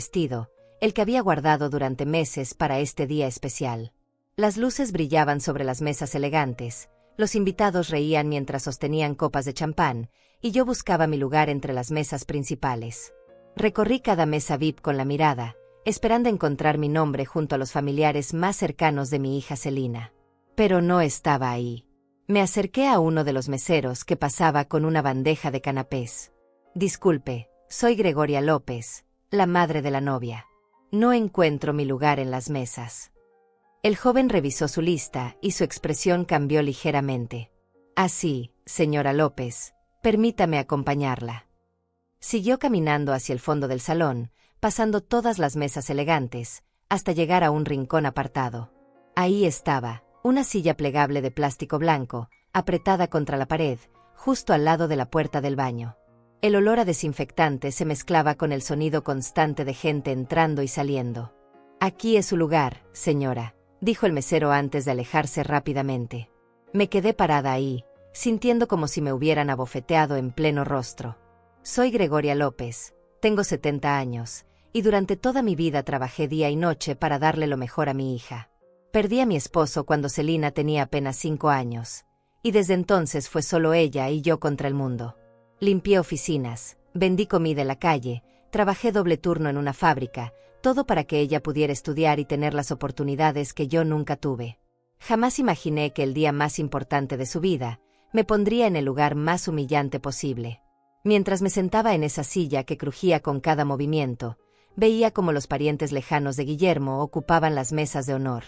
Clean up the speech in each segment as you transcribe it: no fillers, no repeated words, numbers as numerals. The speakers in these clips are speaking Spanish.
vestido, el que había guardado durante meses para este día especial. Las luces brillaban sobre las mesas elegantes, los invitados reían mientras sostenían copas de champán, y yo buscaba mi lugar entre las mesas principales. Recorrí cada mesa VIP con la mirada, esperando encontrar mi nombre junto a los familiares más cercanos de mi hija Celina. Pero no estaba ahí. Me acerqué a uno de los meseros que pasaba con una bandeja de canapés. Disculpe, soy Gregoria López, la madre de la novia. No encuentro mi lugar en las mesas. El joven revisó su lista y su expresión cambió ligeramente. Así, señora López, permítame acompañarla. Siguió caminando hacia el fondo del salón, pasando todas las mesas elegantes, hasta llegar a un rincón apartado. Ahí estaba, una silla plegable de plástico blanco, apretada contra la pared, justo al lado de la puerta del baño. El olor a desinfectante se mezclaba con el sonido constante de gente entrando y saliendo. Aquí es su lugar, señora, dijo el mesero antes de alejarse rápidamente. Me quedé parada ahí, sintiendo como si me hubieran abofeteado en pleno rostro. Soy Gregoria López, tengo 70 años, y durante toda mi vida trabajé día y noche para darle lo mejor a mi hija. Perdí a mi esposo cuando Celina tenía apenas 5 años, y desde entonces fue solo ella y yo contra el mundo. Limpié oficinas, vendí comida en la calle, trabajé doble turno en una fábrica, todo para que ella pudiera estudiar y tener las oportunidades que yo nunca tuve. Jamás imaginé que el día más importante de su vida, me pondría en el lugar más humillante posible. Mientras me sentaba en esa silla que crujía con cada movimiento, veía cómo los parientes lejanos de Guillermo ocupaban las mesas de honor.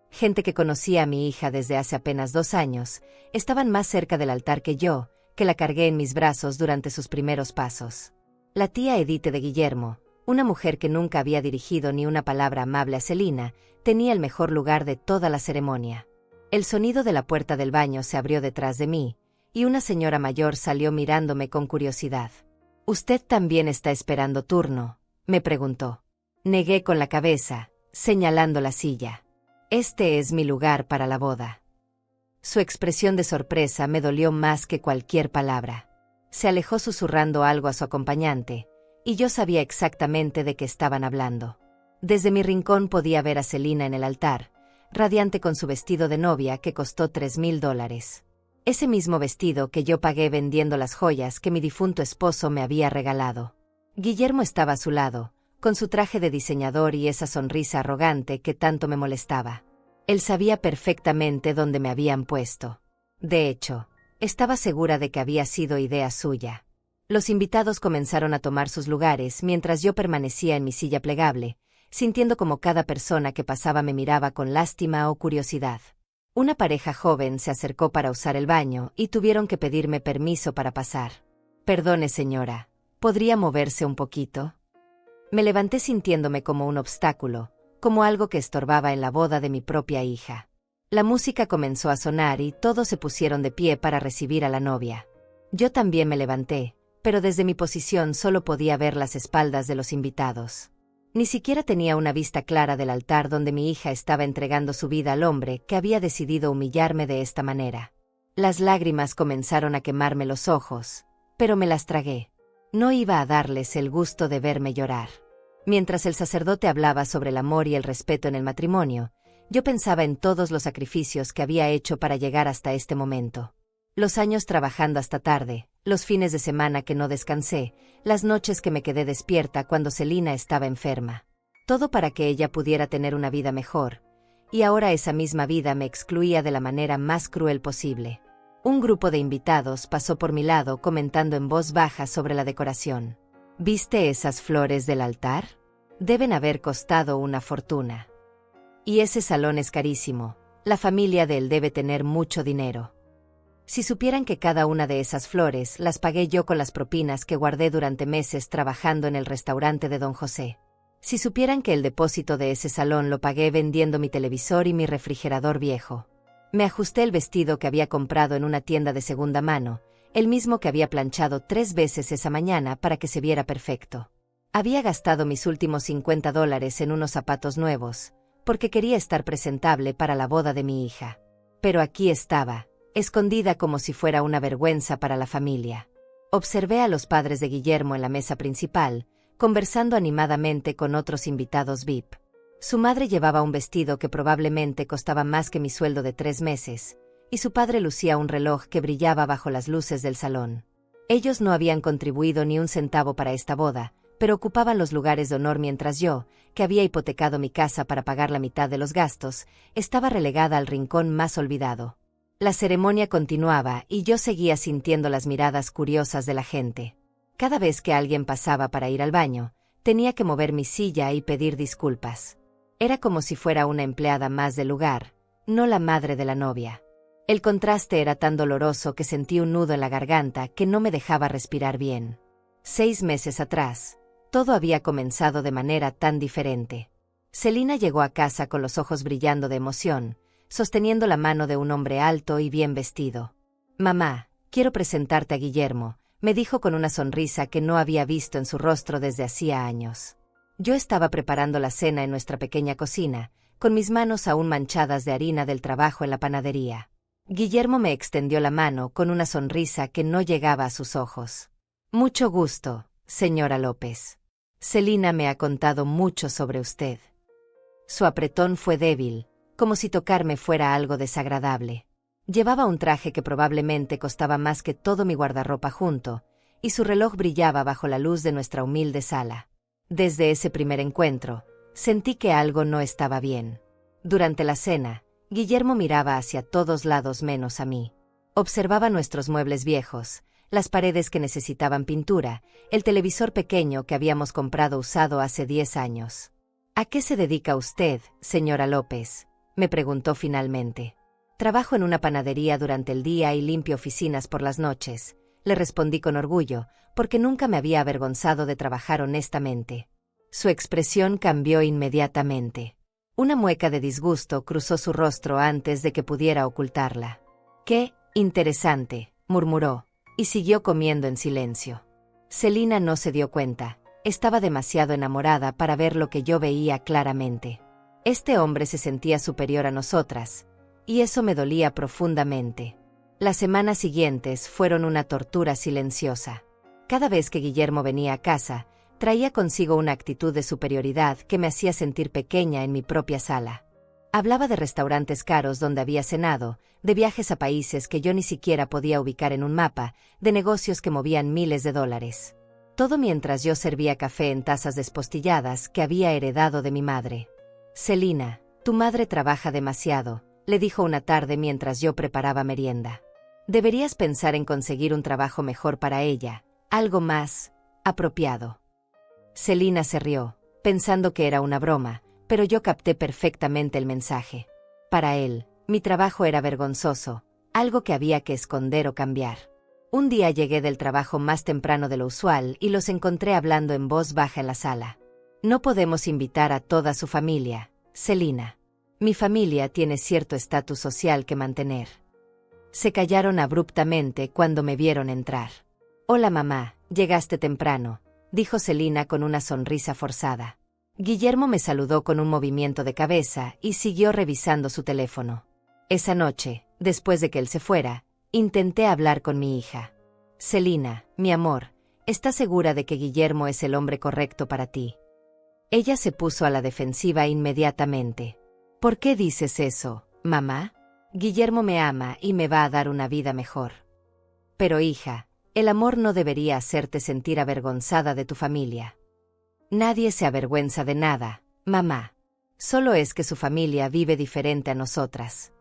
Gente que conocía a mi hija desde hace apenas 2 años, estaban más cerca del altar que yo, que la cargué en mis brazos durante sus primeros pasos. La tía Edith de Guillermo, una mujer que nunca había dirigido ni una palabra amable a Celina, tenía el mejor lugar de toda la ceremonia. El sonido de la puerta del baño se abrió detrás de mí, y una señora mayor salió mirándome con curiosidad. «¿Usted también está esperando turno?», me preguntó. Negué con la cabeza, señalando la silla. «Este es mi lugar para la boda». Su expresión de sorpresa me dolió más que cualquier palabra. Se alejó susurrando algo a su acompañante, y yo sabía exactamente de qué estaban hablando. Desde mi rincón podía ver a Celina en el altar, radiante con su vestido de novia que costó $3,000. Ese mismo vestido que yo pagué vendiendo las joyas que mi difunto esposo me había regalado. Guillermo estaba a su lado, con su traje de diseñador y esa sonrisa arrogante que tanto me molestaba. Él sabía perfectamente dónde me habían puesto. De hecho, estaba segura de que había sido idea suya. Los invitados comenzaron a tomar sus lugares mientras yo permanecía en mi silla plegable, sintiendo como cada persona que pasaba me miraba con lástima o curiosidad. Una pareja joven se acercó para usar el baño y tuvieron que pedirme permiso para pasar. «Perdone, señora, ¿podría moverse un poquito?». Me levanté sintiéndome como un obstáculo, como algo que estorbaba en la boda de mi propia hija. La música comenzó a sonar y todos se pusieron de pie para recibir a la novia. Yo también me levanté, pero desde mi posición solo podía ver las espaldas de los invitados. Ni siquiera tenía una vista clara del altar donde mi hija estaba entregando su vida al hombre que había decidido humillarme de esta manera. Las lágrimas comenzaron a quemarme los ojos, pero me las tragué. No iba a darles el gusto de verme llorar. Mientras el sacerdote hablaba sobre el amor y el respeto en el matrimonio, yo pensaba en todos los sacrificios que había hecho para llegar hasta este momento. Los años trabajando hasta tarde, los fines de semana que no descansé, las noches que me quedé despierta cuando Celina estaba enferma. Todo para que ella pudiera tener una vida mejor, y ahora esa misma vida me excluía de la manera más cruel posible. Un grupo de invitados pasó por mi lado comentando en voz baja sobre la decoración. ¿Viste esas flores del altar? Deben haber costado una fortuna. Y ese salón es carísimo, la familia de él debe tener mucho dinero. Si supieran que cada una de esas flores las pagué yo con las propinas que guardé durante meses trabajando en el restaurante de Don José. Si supieran que el depósito de ese salón lo pagué vendiendo mi televisor y mi refrigerador viejo. Me ajusté el vestido que había comprado en una tienda de segunda mano, el mismo que había planchado 3 veces esa mañana para que se viera perfecto. Había gastado mis últimos $50 en unos zapatos nuevos, porque quería estar presentable para la boda de mi hija. Pero aquí estaba, escondida como si fuera una vergüenza para la familia. Observé a los padres de Guillermo en la mesa principal, conversando animadamente con otros invitados VIP. Su madre llevaba un vestido que probablemente costaba más que mi sueldo de 3 meses, y su padre lucía un reloj que brillaba bajo las luces del salón. Ellos no habían contribuido ni un centavo para esta boda, pero ocupaban los lugares de honor mientras yo, que había hipotecado mi casa para pagar la mitad de los gastos, estaba relegada al rincón más olvidado. La ceremonia continuaba y yo seguía sintiendo las miradas curiosas de la gente. Cada vez que alguien pasaba para ir al baño, tenía que mover mi silla y pedir disculpas. Era como si fuera una empleada más del lugar, no la madre de la novia. El contraste era tan doloroso que sentí un nudo en la garganta que no me dejaba respirar bien. 6 meses atrás, todo había comenzado de manera tan diferente. Celina llegó a casa con los ojos brillando de emoción, sosteniendo la mano de un hombre alto y bien vestido. «Mamá, quiero presentarte a Guillermo», me dijo con una sonrisa que no había visto en su rostro desde hacía años. Yo estaba preparando la cena en nuestra pequeña cocina, con mis manos aún manchadas de harina del trabajo en la panadería. Guillermo me extendió la mano con una sonrisa que no llegaba a sus ojos. «Mucho gusto, señora López. Celina me ha contado mucho sobre usted». Su apretón fue débil, como si tocarme fuera algo desagradable. Llevaba un traje que probablemente costaba más que todo mi guardarropa junto, y su reloj brillaba bajo la luz de nuestra humilde sala. Desde ese primer encuentro, sentí que algo no estaba bien. Durante la cena, Guillermo miraba hacia todos lados menos a mí. Observaba nuestros muebles viejos, las paredes que necesitaban pintura, el televisor pequeño que habíamos comprado usado hace 10 años. «¿A qué se dedica usted, señora López?», me preguntó finalmente. «Trabajo en una panadería durante el día y limpio oficinas por las noches», le respondí con orgullo, porque nunca me había avergonzado de trabajar honestamente. Su expresión cambió inmediatamente. Una mueca de disgusto cruzó su rostro antes de que pudiera ocultarla. «Qué interesante», murmuró, y siguió comiendo en silencio. Celina no se dio cuenta. Estaba demasiado enamorada para ver lo que yo veía claramente. Este hombre se sentía superior a nosotras, y eso me dolía profundamente. Las semanas siguientes fueron una tortura silenciosa. Cada vez que Guillermo venía a casa, traía consigo una actitud de superioridad que me hacía sentir pequeña en mi propia sala. Hablaba de restaurantes caros donde había cenado, de viajes a países que yo ni siquiera podía ubicar en un mapa, de negocios que movían miles de dólares. Todo mientras yo servía café en tazas despostilladas que había heredado de mi madre. «Celina, tu madre trabaja demasiado», le dijo una tarde mientras yo preparaba merienda. «Deberías pensar en conseguir un trabajo mejor para ella, algo más apropiado». Celina se rió, pensando que era una broma, pero yo capté perfectamente el mensaje. Para él, mi trabajo era vergonzoso, algo que había que esconder o cambiar. Un día llegué del trabajo más temprano de lo usual y los encontré hablando en voz baja en la sala. «No podemos invitar a toda su familia, Celina. Mi familia tiene cierto estatus social que mantener». Se callaron abruptamente cuando me vieron entrar. «Hola mamá, llegaste temprano», dijo Celina con una sonrisa forzada. Guillermo me saludó con un movimiento de cabeza y siguió revisando su teléfono. Esa noche, después de que él se fuera, intenté hablar con mi hija. «Celina, mi amor, ¿estás segura de que Guillermo es el hombre correcto para ti?». Ella se puso a la defensiva inmediatamente. «¿Por qué dices eso, mamá? Guillermo me ama y me va a dar una vida mejor». «Pero hija, el amor no debería hacerte sentir avergonzada de tu familia». «Nadie se avergüenza de nada, mamá. Solo es que su familia vive diferente a nosotras».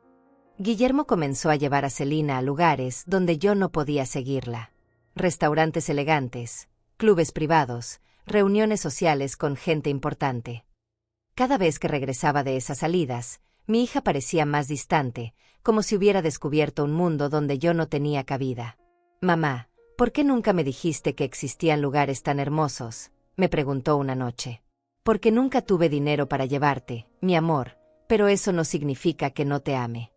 Guillermo comenzó a llevar a Celina a lugares donde yo no podía seguirla. Restaurantes elegantes, clubes privados, reuniones sociales con gente importante. Cada vez que regresaba de esas salidas, mi hija parecía más distante, como si hubiera descubierto un mundo donde yo no tenía cabida. «Mamá, ¿por qué nunca me dijiste que existían lugares tan hermosos?», me preguntó una noche. «Porque nunca tuve dinero para llevarte, mi amor, pero eso no significa que no te ame».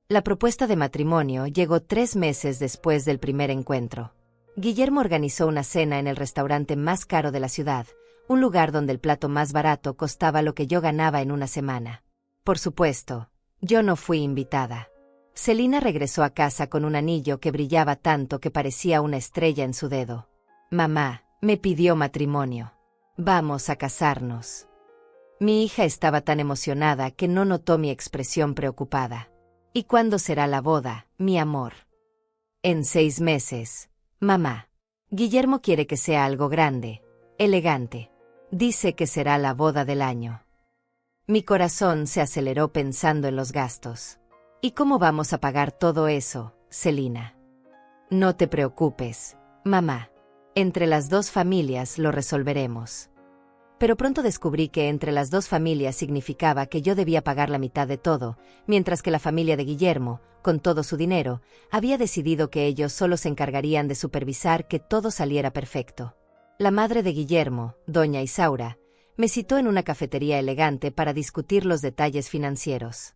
La propuesta de matrimonio llegó 3 meses después del primer encuentro. Guillermo organizó una cena en el restaurante más caro de la ciudad, un lugar donde el plato más barato costaba lo que yo ganaba en una semana. Por supuesto, yo no fui invitada. Celina regresó a casa con un anillo que brillaba tanto que parecía una estrella en su dedo. «Mamá, me pidió matrimonio». Vamos a casarnos. Mi hija estaba tan emocionada que no notó mi expresión preocupada. ¿Y cuándo será la boda, mi amor? En 6 meses, mamá. Guillermo quiere que sea algo grande, elegante. Dice que será la boda del año. Mi corazón se aceleró pensando en los gastos. ¿Y cómo vamos a pagar todo eso, Celina? No te preocupes, mamá. Entre las 2 familias lo resolveremos. Pero pronto descubrí que entre las 2 familias significaba que yo debía pagar la mitad de todo, mientras que la familia de Guillermo, con todo su dinero, había decidido que ellos solo se encargarían de supervisar que todo saliera perfecto. La madre de Guillermo, doña Isaura, me citó en una cafetería elegante para discutir los detalles financieros.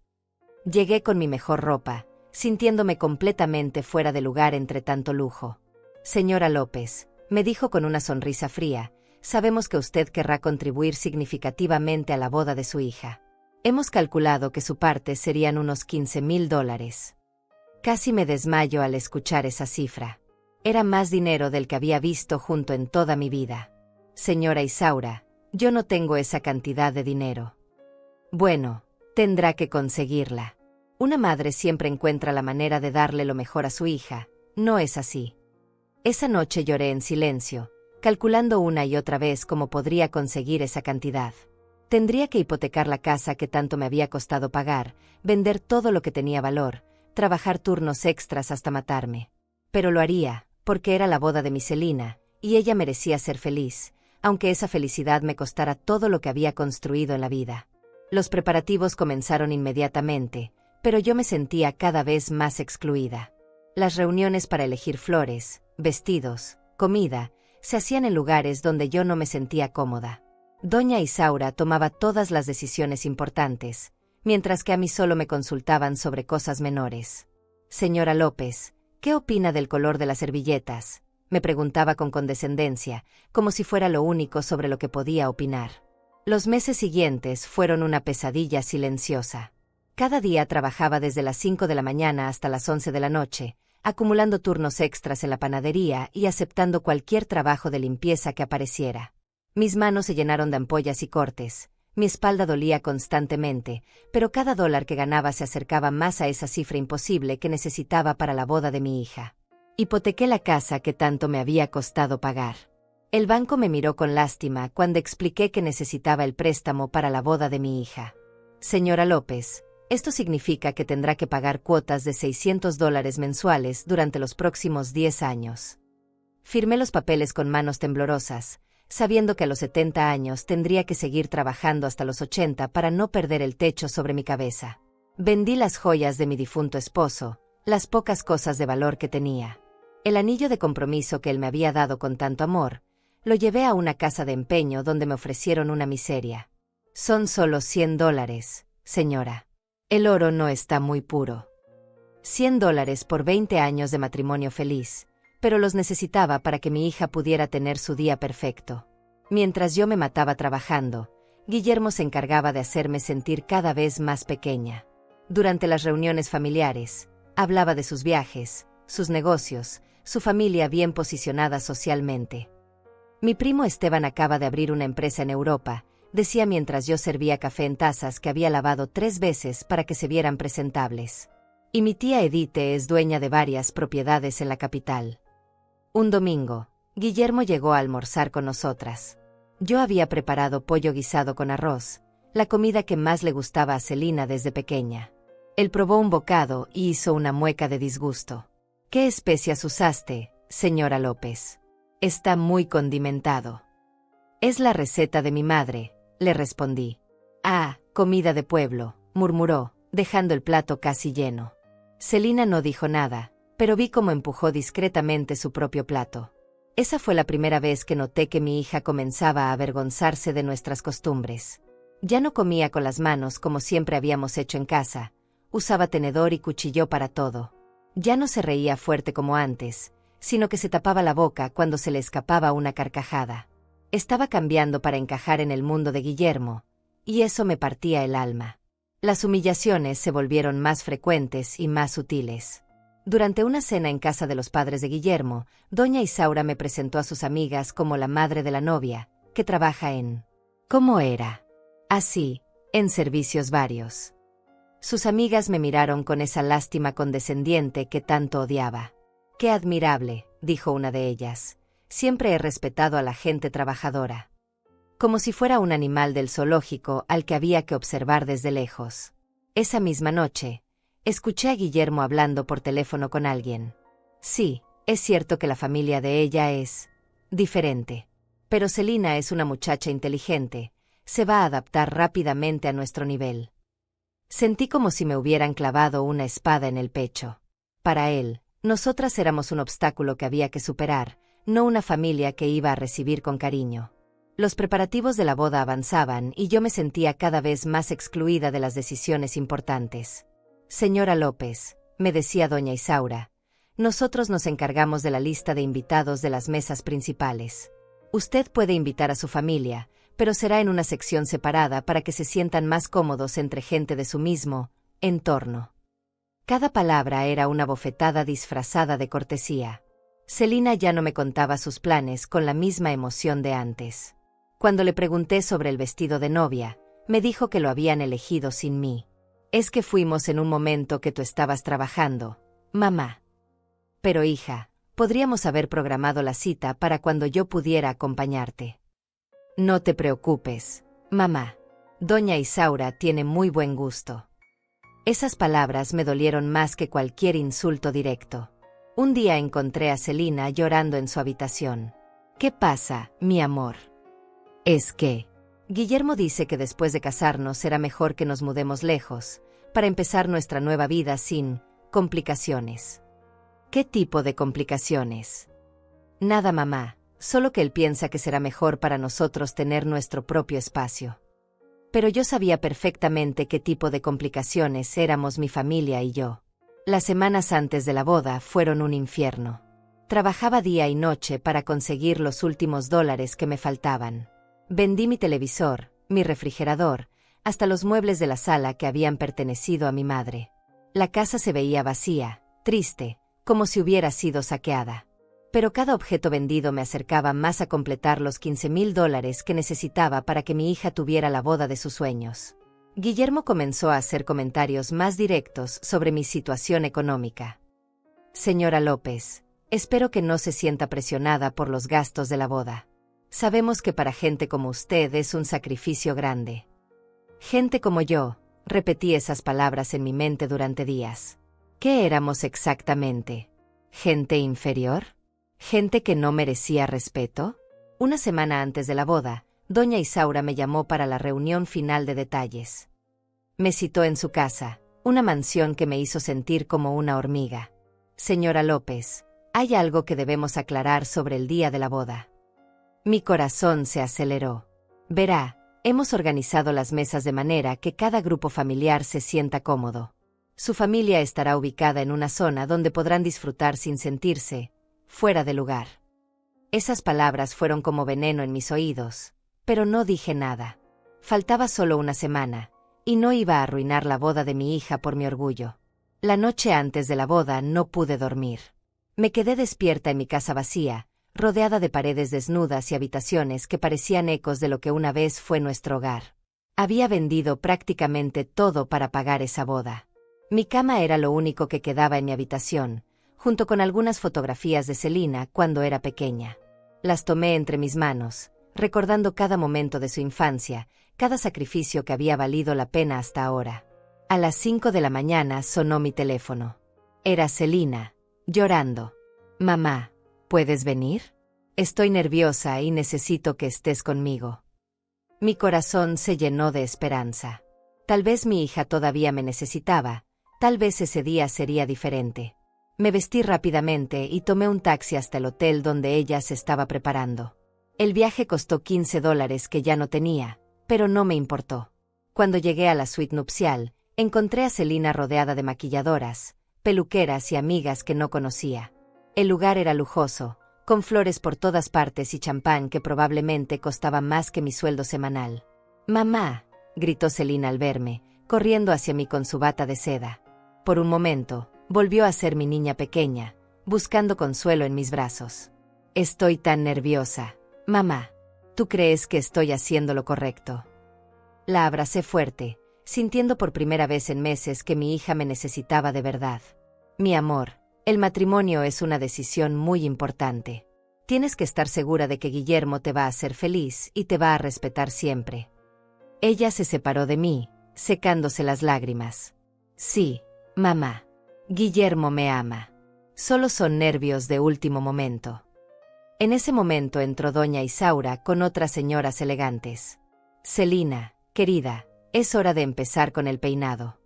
Llegué con mi mejor ropa, sintiéndome completamente fuera de lugar entre tanto lujo. Señora López, me dijo con una sonrisa fría, sabemos que usted querrá contribuir significativamente a la boda de su hija. Hemos calculado que su parte serían unos $15,000. Casi me desmayo al escuchar esa cifra. Era más dinero del que había visto junto en toda mi vida. Señora Isaura, yo no tengo esa cantidad de dinero. Bueno, tendrá que conseguirla. Una madre siempre encuentra la manera de darle lo mejor a su hija, ¿no es así? Esa noche lloré en silencio, calculando una y otra vez cómo podría conseguir esa cantidad. Tendría que hipotecar la casa que tanto me había costado pagar, vender todo lo que tenía valor, trabajar turnos extras hasta matarme. Pero lo haría, porque era la boda de mi Celina, y ella merecía ser feliz, aunque esa felicidad me costara todo lo que había construido en la vida. Los preparativos comenzaron inmediatamente, pero yo me sentía cada vez más excluida. Las reuniones para elegir flores, vestidos, comida, se hacían en lugares donde yo no me sentía cómoda. Doña Isaura tomaba todas las decisiones importantes, mientras que a mí solo me consultaban sobre cosas menores. Señora López, ¿qué opina del color de las servilletas?, me preguntaba con condescendencia, como si fuera lo único sobre lo que podía opinar. Los meses siguientes fueron una pesadilla silenciosa. Cada día trabajaba desde las 5 de la mañana hasta las 11 de la noche, acumulando turnos extras en la panadería y aceptando cualquier trabajo de limpieza que apareciera. Mis manos se llenaron de ampollas y cortes, mi espalda dolía constantemente, pero cada dólar que ganaba se acercaba más a esa cifra imposible que necesitaba para la boda de mi hija. Hipotequé la casa que tanto me había costado pagar. El banco me miró con lástima cuando expliqué que necesitaba el préstamo para la boda de mi hija. Señora López, esto significa que tendrá que pagar cuotas de $600 mensuales durante los próximos 10 años. Firmé los papeles con manos temblorosas, sabiendo que a los 70 años tendría que seguir trabajando hasta los 80 para no perder el techo sobre mi cabeza. Vendí las joyas de mi difunto esposo, las pocas cosas de valor que tenía. El anillo de compromiso que él me había dado con tanto amor, lo llevé a una casa de empeño donde me ofrecieron una miseria. Son solo $100, señora. El oro no está muy puro. $100 por 20 años de matrimonio feliz, pero los necesitaba para que mi hija pudiera tener su día perfecto. Mientras yo me mataba trabajando, Guillermo se encargaba de hacerme sentir cada vez más pequeña. Durante las reuniones familiares, hablaba de sus viajes, sus negocios, su familia bien posicionada socialmente. Mi primo Esteban acaba de abrir una empresa en Europa, decía mientras yo servía café en tazas que había lavado 3 veces para que se vieran presentables. Y mi tía Edite es dueña de varias propiedades en la capital. Un domingo, Guillermo llegó a almorzar con nosotras. Yo había preparado pollo guisado con arroz, la comida que más le gustaba a Celina desde pequeña. Él probó un bocado y hizo una mueca de disgusto. ¿Qué especias usaste, señora López? Está muy condimentado. Es la receta de mi madre, le respondí. Ah, comida de pueblo, murmuró, dejando el plato casi lleno. Celina no dijo nada, pero vi cómo empujó discretamente su propio plato. Esa fue la primera vez que noté que mi hija comenzaba a avergonzarse de nuestras costumbres. Ya no comía con las manos como siempre habíamos hecho en casa, usaba tenedor y cuchillo para todo. Ya no se reía fuerte como antes, sino que se tapaba la boca cuando se le escapaba una carcajada. Estaba cambiando para encajar en el mundo de Guillermo, y eso me partía el alma. Las humillaciones se volvieron más frecuentes y más sutiles. Durante una cena en casa de los padres de Guillermo, doña Isaura me presentó a sus amigas como la madre de la novia, que trabaja en... ¿Cómo era? Así, en servicios varios. Sus amigas me miraron con esa lástima condescendiente que tanto odiaba. «Qué admirable», dijo una de ellas. «Siempre he respetado a la gente trabajadora». Como si fuera un animal del zoológico al que había que observar desde lejos. Esa misma noche, escuché a Guillermo hablando por teléfono con alguien. Sí, es cierto que la familia de ella es... diferente. Pero Celina es una muchacha inteligente, se va a adaptar rápidamente a nuestro nivel. Sentí como si me hubieran clavado una espada en el pecho. Para él, nosotras éramos un obstáculo que había que superar, no una familia que iba a recibir con cariño. Los preparativos de la boda avanzaban y yo me sentía cada vez más excluida de las decisiones importantes. «Señora López», me decía doña Isaura, «nosotros nos encargamos de la lista de invitados de las mesas principales. Usted puede invitar a su familia, pero será en una sección separada para que se sientan más cómodos entre gente de su mismo entorno». Cada palabra era una bofetada disfrazada de cortesía. Celina ya no me contaba sus planes con la misma emoción de antes. Cuando le pregunté sobre el vestido de novia, me dijo que lo habían elegido sin mí. «Es que fuimos en un momento que tú estabas trabajando, mamá». «Pero hija, podríamos haber programado la cita para cuando yo pudiera acompañarte». «No te preocupes, mamá. Doña Isaura tiene muy buen gusto». Esas palabras me dolieron más que cualquier insulto directo. Un día encontré a Celina llorando en su habitación. «¿Qué pasa, mi amor?» «Es que... Guillermo dice que después de casarnos será mejor que nos mudemos lejos, para empezar nuestra nueva vida sin complicaciones». «¿Qué tipo de complicaciones?» «Nada, mamá, solo que él piensa que será mejor para nosotros tener nuestro propio espacio». Pero yo sabía perfectamente qué tipo de complicaciones éramos mi familia y yo. Las semanas antes de la boda fueron un infierno. Trabajaba día y noche para conseguir los últimos dólares que me faltaban. Vendí mi televisor, mi refrigerador, hasta los muebles de la sala que habían pertenecido a mi madre. La casa se veía vacía, triste, como si hubiera sido saqueada. Pero cada objeto vendido me acercaba más a completar los $15,000 que necesitaba para que mi hija tuviera la boda de sus sueños. Guillermo comenzó a hacer comentarios más directos sobre mi situación económica. «Señora López, espero que no se sienta presionada por los gastos de la boda. Sabemos que para gente como usted es un sacrificio grande». «Gente como yo», repetí esas palabras en mi mente durante días. ¿Qué éramos exactamente? ¿Gente inferior? ¿Gente que no merecía respeto? Una semana antes de la boda, doña Isaura me llamó para la reunión final de detalles. Me citó en su casa, una mansión que me hizo sentir como una hormiga. «Señora López, hay algo que debemos aclarar sobre el día de la boda». Mi corazón se aceleró. «Verá, hemos organizado las mesas de manera que cada grupo familiar se sienta cómodo. Su familia estará ubicada en una zona donde podrán disfrutar sin sentirse fuera de lugar». Esas palabras fueron como veneno en mis oídos, pero no dije nada. Faltaba solo una semana, y no iba a arruinar la boda de mi hija por mi orgullo. La noche antes de la boda no pude dormir. Me quedé despierta en mi casa vacía, rodeada de paredes desnudas y habitaciones que parecían ecos de lo que una vez fue nuestro hogar. Había vendido prácticamente todo para pagar esa boda. Mi cama era lo único que quedaba en mi habitación, junto con algunas fotografías de Celina cuando era pequeña. Las tomé entre mis manos, recordando cada momento de su infancia, cada sacrificio que había valido la pena hasta ahora. A las 5 de la mañana sonó mi teléfono. Era Celina, llorando. «Mamá, ¿puedes venir? Estoy nerviosa y necesito que estés conmigo». Mi corazón se llenó de esperanza. Tal vez mi hija todavía me necesitaba, tal vez ese día sería diferente. Me vestí rápidamente y tomé un taxi hasta el hotel donde ella se estaba preparando. El viaje costó $15 que ya no tenía, pero no me importó. Cuando llegué a la suite nupcial, encontré a Celina rodeada de maquilladoras, peluqueras y amigas que no conocía. El lugar era lujoso, con flores por todas partes y champán que probablemente costaba más que mi sueldo semanal. «Mamá», gritó Celina al verme, corriendo hacia mí con su bata de seda. Por un momento, volvió a ser mi niña pequeña, buscando consuelo en mis brazos. «Estoy tan nerviosa, mamá. ¿Tú crees que estoy haciendo lo correcto? La abracé fuerte, sintiendo por primera vez en meses que mi hija me necesitaba de verdad. Mi amor, el matrimonio es una decisión muy importante. Tienes que estar segura de que Guillermo te va a hacer feliz y te va a respetar siempre. Ella se separó de mí, secándose las lágrimas. Sí, mamá. Guillermo me ama. Solo son nervios de último momento. En ese momento entró doña Isaura con otras señoras elegantes. Celina, querida, es hora de empezar con el peinado.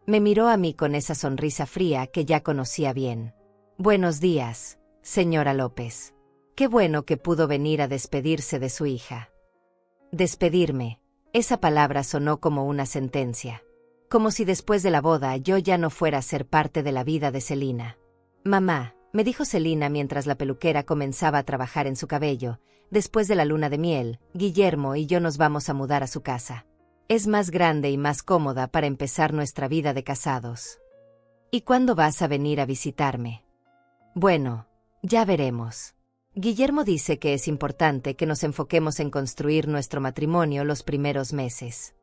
Me miró a mí con esa sonrisa fría que ya conocía bien. Buenos días, señora López. Qué bueno que pudo venir a despedirse de su hija. Despedirme. Esa palabra sonó como una sentencia. Como si después de la boda yo ya no fuera a ser parte de la vida de Celina. Mamá, me dijo Celina mientras la peluquera comenzaba a trabajar en su cabello, después de la luna de miel, Guillermo y yo nos vamos a mudar a su casa. Es más grande y más cómoda para empezar nuestra vida de casados. ¿Y cuándo vas a venir a visitarme? Bueno, ya veremos. Guillermo dice que es importante que nos enfoquemos en construir nuestro matrimonio los primeros meses.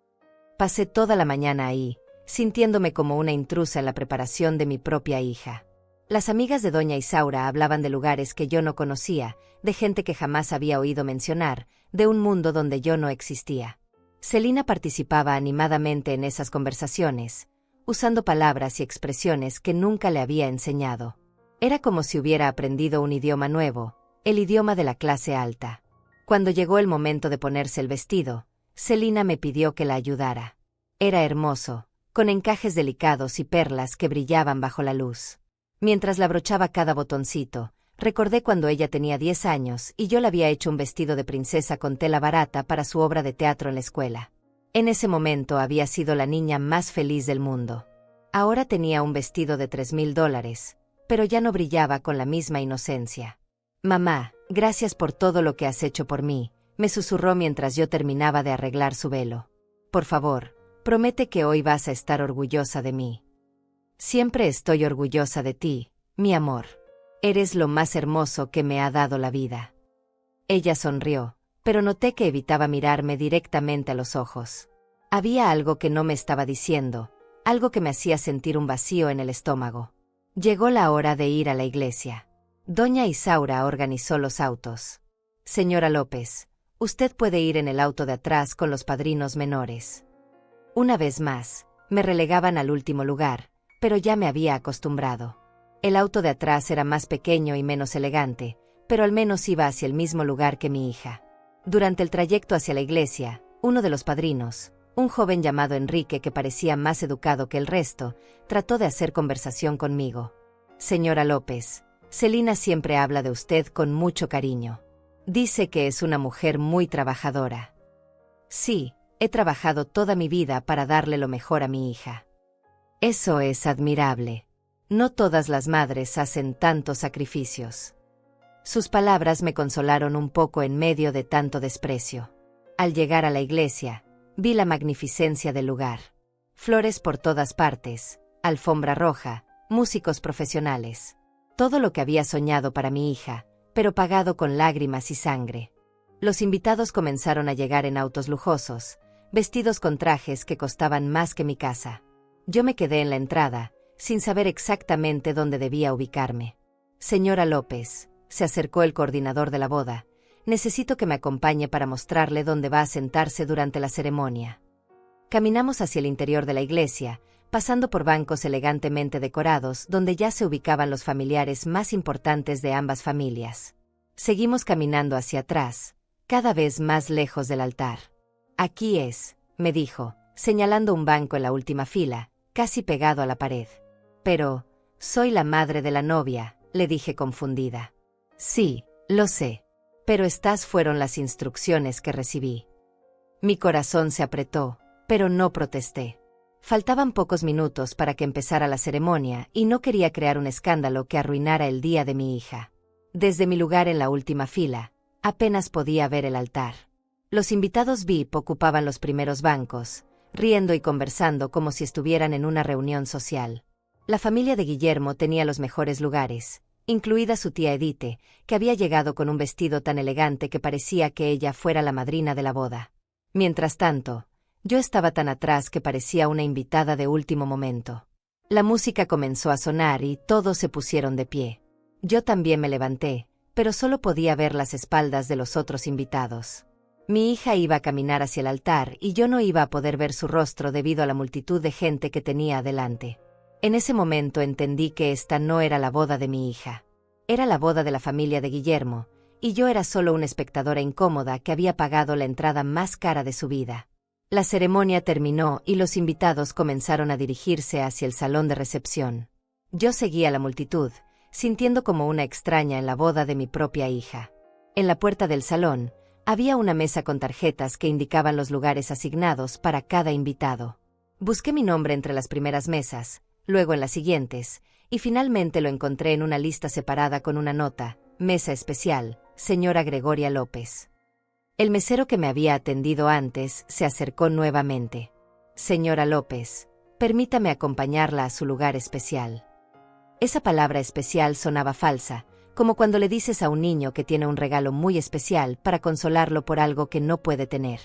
Pasé toda la mañana ahí, sintiéndome como una intrusa en la preparación de mi propia hija. Las amigas de doña Isaura hablaban de lugares que yo no conocía, de gente que jamás había oído mencionar, de un mundo donde yo no existía. Celina participaba animadamente en esas conversaciones, usando palabras y expresiones que nunca le había enseñado. Era como si hubiera aprendido un idioma nuevo, el idioma de la clase alta. Cuando llegó el momento de ponerse el vestido, Celina me pidió que la ayudara. Era hermoso, con encajes delicados y perlas que brillaban bajo la luz. Mientras la abrochaba cada botoncito, recordé cuando ella tenía 10 años y yo le había hecho un vestido de princesa con tela barata para su obra de teatro en la escuela. En ese momento había sido la niña más feliz del mundo. Ahora tenía un vestido de $3,000, pero ya no brillaba con la misma inocencia. Mamá, gracias por todo lo que has hecho por mí, me susurró mientras yo terminaba de arreglar su velo. Por favor, promete que hoy vas a estar orgullosa de mí. Siempre estoy orgullosa de ti, mi amor. Eres lo más hermoso que me ha dado la vida. Ella sonrió, pero noté que evitaba mirarme directamente a los ojos. Había algo que no me estaba diciendo, algo que me hacía sentir un vacío en el estómago. Llegó la hora de ir a la iglesia. Doña Isaura organizó los autos. Señora López, usted puede ir en el auto de atrás con los padrinos menores. Una vez más, me relegaban al último lugar, pero ya me había acostumbrado. El auto de atrás era más pequeño y menos elegante, pero al menos iba hacia el mismo lugar que mi hija. Durante el trayecto hacia la iglesia, uno de los padrinos, un joven llamado Enrique que parecía más educado que el resto, trató de hacer conversación conmigo. Señora López, Celina siempre habla de usted con mucho cariño. Dice que es una mujer muy trabajadora. Sí, he trabajado toda mi vida para darle lo mejor a mi hija. Eso es admirable. No todas las madres hacen tantos sacrificios. Sus palabras me consolaron un poco en medio de tanto desprecio. Al llegar a la iglesia, vi la magnificencia del lugar. Flores por todas partes, alfombra roja, músicos profesionales. Todo lo que había soñado para mi hija, pero pagado con lágrimas y sangre. Los invitados comenzaron a llegar en autos lujosos, vestidos con trajes que costaban más que mi casa. Yo me quedé en la entrada, sin saber exactamente dónde debía ubicarme. Señora López, se acercó el coordinador de la boda, necesito que me acompañe para mostrarle dónde va a sentarse durante la ceremonia. Caminamos hacia el interior de la iglesia, pasando por bancos elegantemente decorados donde ya se ubicaban los familiares más importantes de ambas familias. Seguimos caminando hacia atrás, cada vez más lejos del altar. Aquí es, me dijo, señalando un banco en la última fila, casi pegado a la pared. Pero, soy la madre de la novia, le dije confundida. Sí, lo sé. Pero estas fueron las instrucciones que recibí. Mi corazón se apretó, pero no protesté. Faltaban pocos minutos para que empezara la ceremonia y no quería crear un escándalo que arruinara el día de mi hija. Desde mi lugar en la última fila, apenas podía ver el altar. Los invitados VIP ocupaban los primeros bancos, riendo y conversando como si estuvieran en una reunión social. La familia de Guillermo tenía los mejores lugares, incluida su tía Edith, que había llegado con un vestido tan elegante que parecía que ella fuera la madrina de la boda. Mientras tanto, yo estaba tan atrás que parecía una invitada de último momento. La música comenzó a sonar y todos se pusieron de pie. Yo también me levanté, pero solo podía ver las espaldas de los otros invitados. Mi hija iba a caminar hacia el altar y yo no iba a poder ver su rostro debido a la multitud de gente que tenía adelante. En ese momento entendí que esta no era la boda de mi hija. Era la boda de la familia de Guillermo, y yo era solo una espectadora incómoda que había pagado la entrada más cara de su vida. La ceremonia terminó y los invitados comenzaron a dirigirse hacia el salón de recepción. Yo seguía a la multitud, sintiendo como una extraña en la boda de mi propia hija. En la puerta del salón, había una mesa con tarjetas que indicaban los lugares asignados para cada invitado. Busqué mi nombre entre las primeras mesas, luego en las siguientes, y finalmente lo encontré en una lista separada con una nota: Mesa especial, señora Gregoria López. El mesero que me había atendido antes se acercó nuevamente. Señora López, permítame acompañarla a su lugar especial. Esa palabra especial sonaba falsa, como cuando le dices a un niño que tiene un regalo muy especial para consolarlo por algo que no puede tener.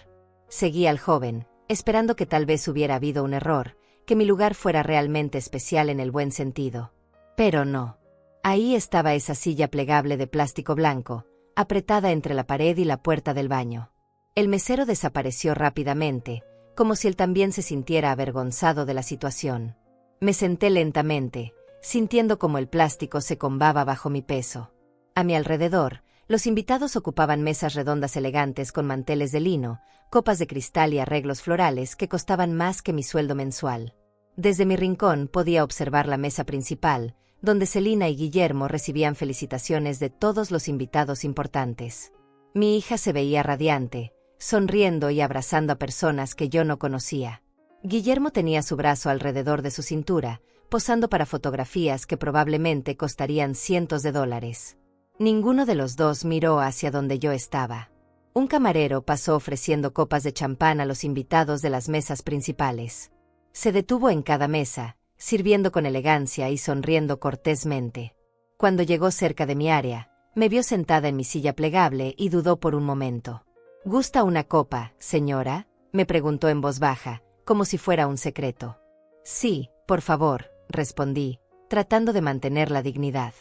Seguí al joven, esperando que tal vez hubiera habido un error, que mi lugar fuera realmente especial en el buen sentido. Pero no. Ahí estaba esa silla plegable de plástico blanco, apretada entre la pared y la puerta del baño. El mesero desapareció rápidamente, como si él también se sintiera avergonzado de la situación. Me senté lentamente, sintiendo como el plástico se combaba bajo mi peso. A mi alrededor, los invitados ocupaban mesas redondas elegantes con manteles de lino, copas de cristal y arreglos florales que costaban más que mi sueldo mensual. Desde mi rincón podía observar la mesa principal, donde Celina y Guillermo recibían felicitaciones de todos los invitados importantes. Mi hija se veía radiante, sonriendo y abrazando a personas que yo no conocía. Guillermo tenía su brazo alrededor de su cintura, posando para fotografías que probablemente costarían cientos de dólares. Ninguno de los dos miró hacia donde yo estaba. Un camarero pasó ofreciendo copas de champán a los invitados de las mesas principales. Se detuvo en cada mesa, sirviendo con elegancia y sonriendo cortésmente. Cuando llegó cerca de mi área, me vio sentada en mi silla plegable y dudó por un momento. ¿Gusta una copa, señora?, me preguntó en voz baja, como si fuera un secreto. Sí, por favor, respondí, tratando de mantener la dignidad.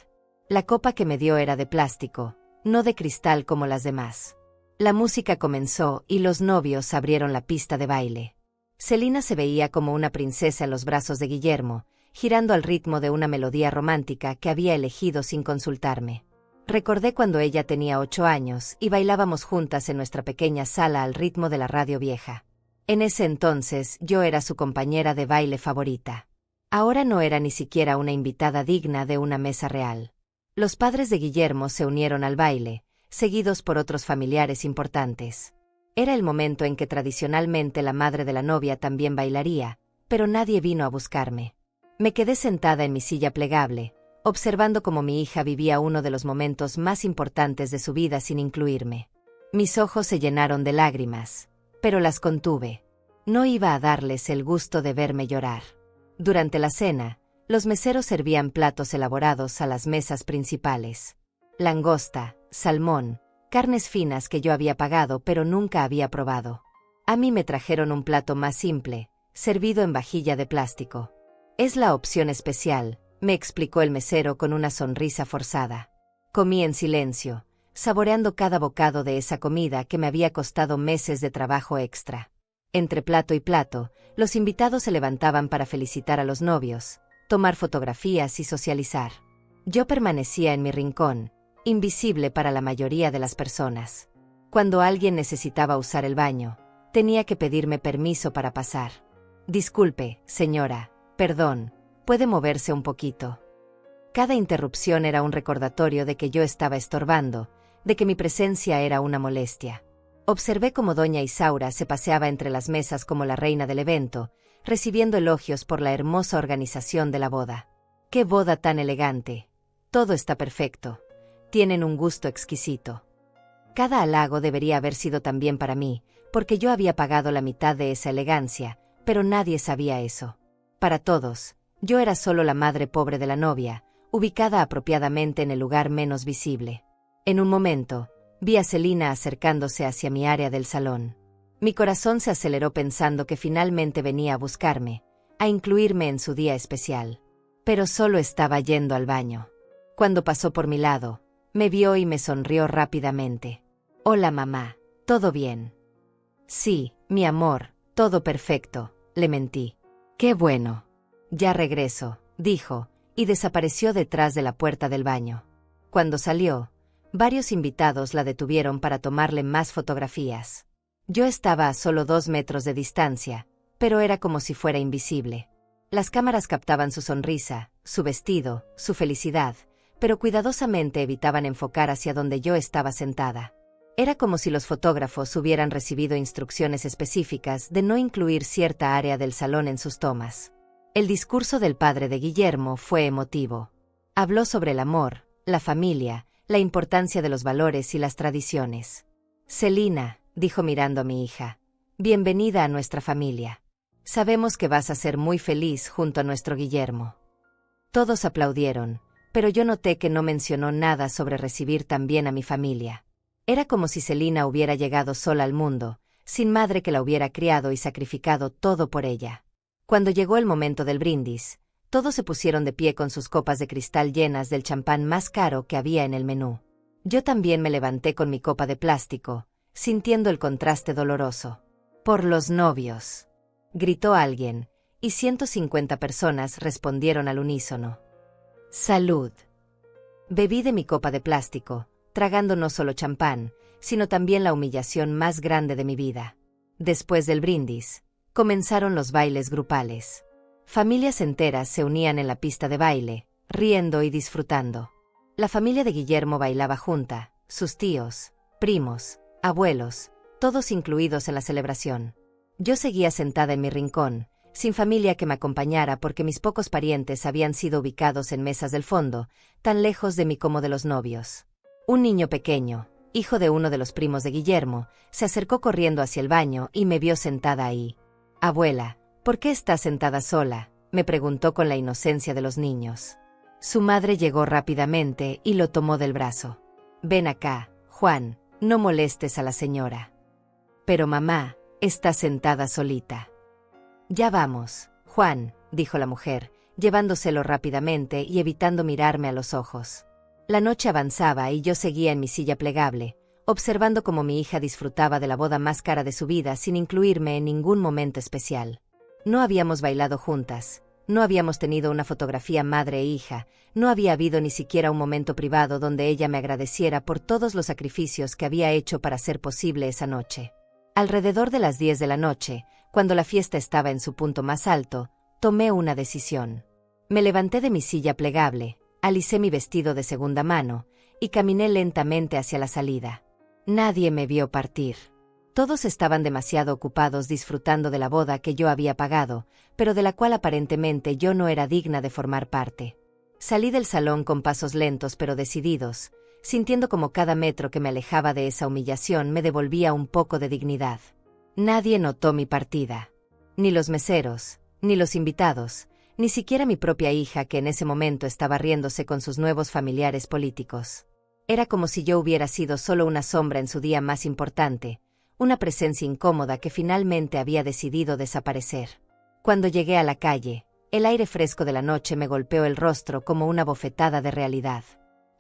La copa que me dio era de plástico, no de cristal como las demás. La música comenzó y los novios abrieron la pista de baile. Celina se veía como una princesa en los brazos de Guillermo, girando al ritmo de una melodía romántica que había elegido sin consultarme. Recordé cuando ella tenía 8 años y bailábamos juntas en nuestra pequeña sala al ritmo de la radio vieja. En ese entonces yo era su compañera de baile favorita. Ahora no era ni siquiera una invitada digna de una mesa real. Los padres de Guillermo se unieron al baile, seguidos por otros familiares importantes. Era el momento en que tradicionalmente la madre de la novia también bailaría, pero nadie vino a buscarme. Me quedé sentada en mi silla plegable, observando cómo mi hija vivía uno de los momentos más importantes de su vida sin incluirme. Mis ojos se llenaron de lágrimas, pero las contuve. No iba a darles el gusto de verme llorar. Durante la cena, los meseros servían platos elaborados a las mesas principales. Langosta, salmón, carnes finas que yo había pagado pero nunca había probado. A mí me trajeron un plato más simple, servido en vajilla de plástico. Es la opción especial, me explicó el mesero con una sonrisa forzada. Comí en silencio, saboreando cada bocado de esa comida que me había costado meses de trabajo extra. Entre plato y plato, los invitados se levantaban para felicitar a los novios, tomar fotografías y socializar. Yo permanecía en mi rincón, invisible para la mayoría de las personas. Cuando alguien necesitaba usar el baño, tenía que pedirme permiso para pasar. Disculpe, señora, perdón, ¿puede moverse un poquito? Cada interrupción era un recordatorio de que yo estaba estorbando, de que mi presencia era una molestia. Observé cómo doña Isaura se paseaba entre las mesas como la reina del evento, recibiendo elogios por la hermosa organización de la boda. ¡Qué boda tan elegante! Todo está perfecto. Tienen un gusto exquisito. Cada halago debería haber sido también para mí, porque yo había pagado la mitad de esa elegancia, pero nadie sabía eso. Para todos, yo era solo la madre pobre de la novia, ubicada apropiadamente en el lugar menos visible. En un momento, vi a Selina acercándose hacia mi área del salón. Mi corazón se aceleró pensando que finalmente venía a buscarme, a incluirme en su día especial. Pero solo estaba yendo al baño. Cuando pasó por mi lado, me vio y me sonrió rápidamente. «Hola, mamá, ¿todo bien?» «Sí, mi amor, todo perfecto», le mentí. «Qué bueno. Ya regreso», dijo, y desapareció detrás de la puerta del baño. Cuando salió, varios invitados la detuvieron para tomarle más fotografías. Yo estaba a solo 2 metros de distancia, pero era como si fuera invisible. Las cámaras captaban su sonrisa, su vestido, su felicidad, pero cuidadosamente evitaban enfocar hacia donde yo estaba sentada. Era como si los fotógrafos hubieran recibido instrucciones específicas de no incluir cierta área del salón en sus tomas. El discurso del padre de Guillermo fue emotivo. Habló sobre el amor, la familia, la importancia de los valores y las tradiciones. «Selina», dijo mirando a mi hija, «bienvenida a nuestra familia. Sabemos que vas a ser muy feliz junto a nuestro Guillermo». Todos aplaudieron, pero yo noté que no mencionó nada sobre recibir también a mi familia. Era como si Selina hubiera llegado sola al mundo, sin madre que la hubiera criado y sacrificado todo por ella. Cuando llegó el momento del brindis, todos se pusieron de pie con sus copas de cristal llenas del champán más caro que había en el menú. Yo también me levanté con mi copa de plástico, sintiendo el contraste doloroso. «Por los novios», gritó alguien, y 150 personas respondieron al unísono. «Salud». Bebí de mi copa de plástico, tragando no solo champán, sino también la humillación más grande de mi vida. Después del brindis, comenzaron los bailes grupales. Familias enteras se unían en la pista de baile, riendo y disfrutando. La familia de Guillermo bailaba junta, sus tíos, primos, abuelos, todos incluidos en la celebración. Yo seguía sentada en mi rincón, sin familia que me acompañara porque mis pocos parientes habían sido ubicados en mesas del fondo, tan lejos de mí como de los novios. Un niño pequeño, hijo de uno de los primos de Guillermo, se acercó corriendo hacia el baño y me vio sentada ahí. «Abuela, ¿por qué estás sentada sola?», me preguntó con la inocencia de los niños. Su madre llegó rápidamente y lo tomó del brazo. «Ven acá, Juan, no molestes a la señora». «Pero mamá, está sentada solita». «Ya vamos, Juan», dijo la mujer, llevándoselo rápidamente y evitando mirarme a los ojos. La noche avanzaba y yo seguía en mi silla plegable, observando cómo mi hija disfrutaba de la boda más cara de su vida sin incluirme en ningún momento especial. No habíamos bailado juntas, no habíamos tenido una fotografía madre e hija, no había habido ni siquiera un momento privado donde ella me agradeciera por todos los sacrificios que había hecho para hacer posible esa noche. Alrededor de las 10 de la noche, cuando la fiesta estaba en su punto más alto, tomé una decisión. Me levanté de mi silla plegable, alicé mi vestido de segunda mano, y caminé lentamente hacia la salida. Nadie me vio partir. Todos estaban demasiado ocupados disfrutando de la boda que yo había pagado, pero de la cual aparentemente yo no era digna de formar parte. Salí del salón con pasos lentos pero decididos, sintiendo como cada metro que me alejaba de esa humillación me devolvía un poco de dignidad. Nadie notó mi partida. Ni los meseros, ni los invitados, ni siquiera mi propia hija que en ese momento estaba riéndose con sus nuevos familiares políticos. Era como si yo hubiera sido solo una sombra en su día más importante, una presencia incómoda que finalmente había decidido desaparecer. Cuando llegué a la calle, el aire fresco de la noche me golpeó el rostro como una bofetada de realidad.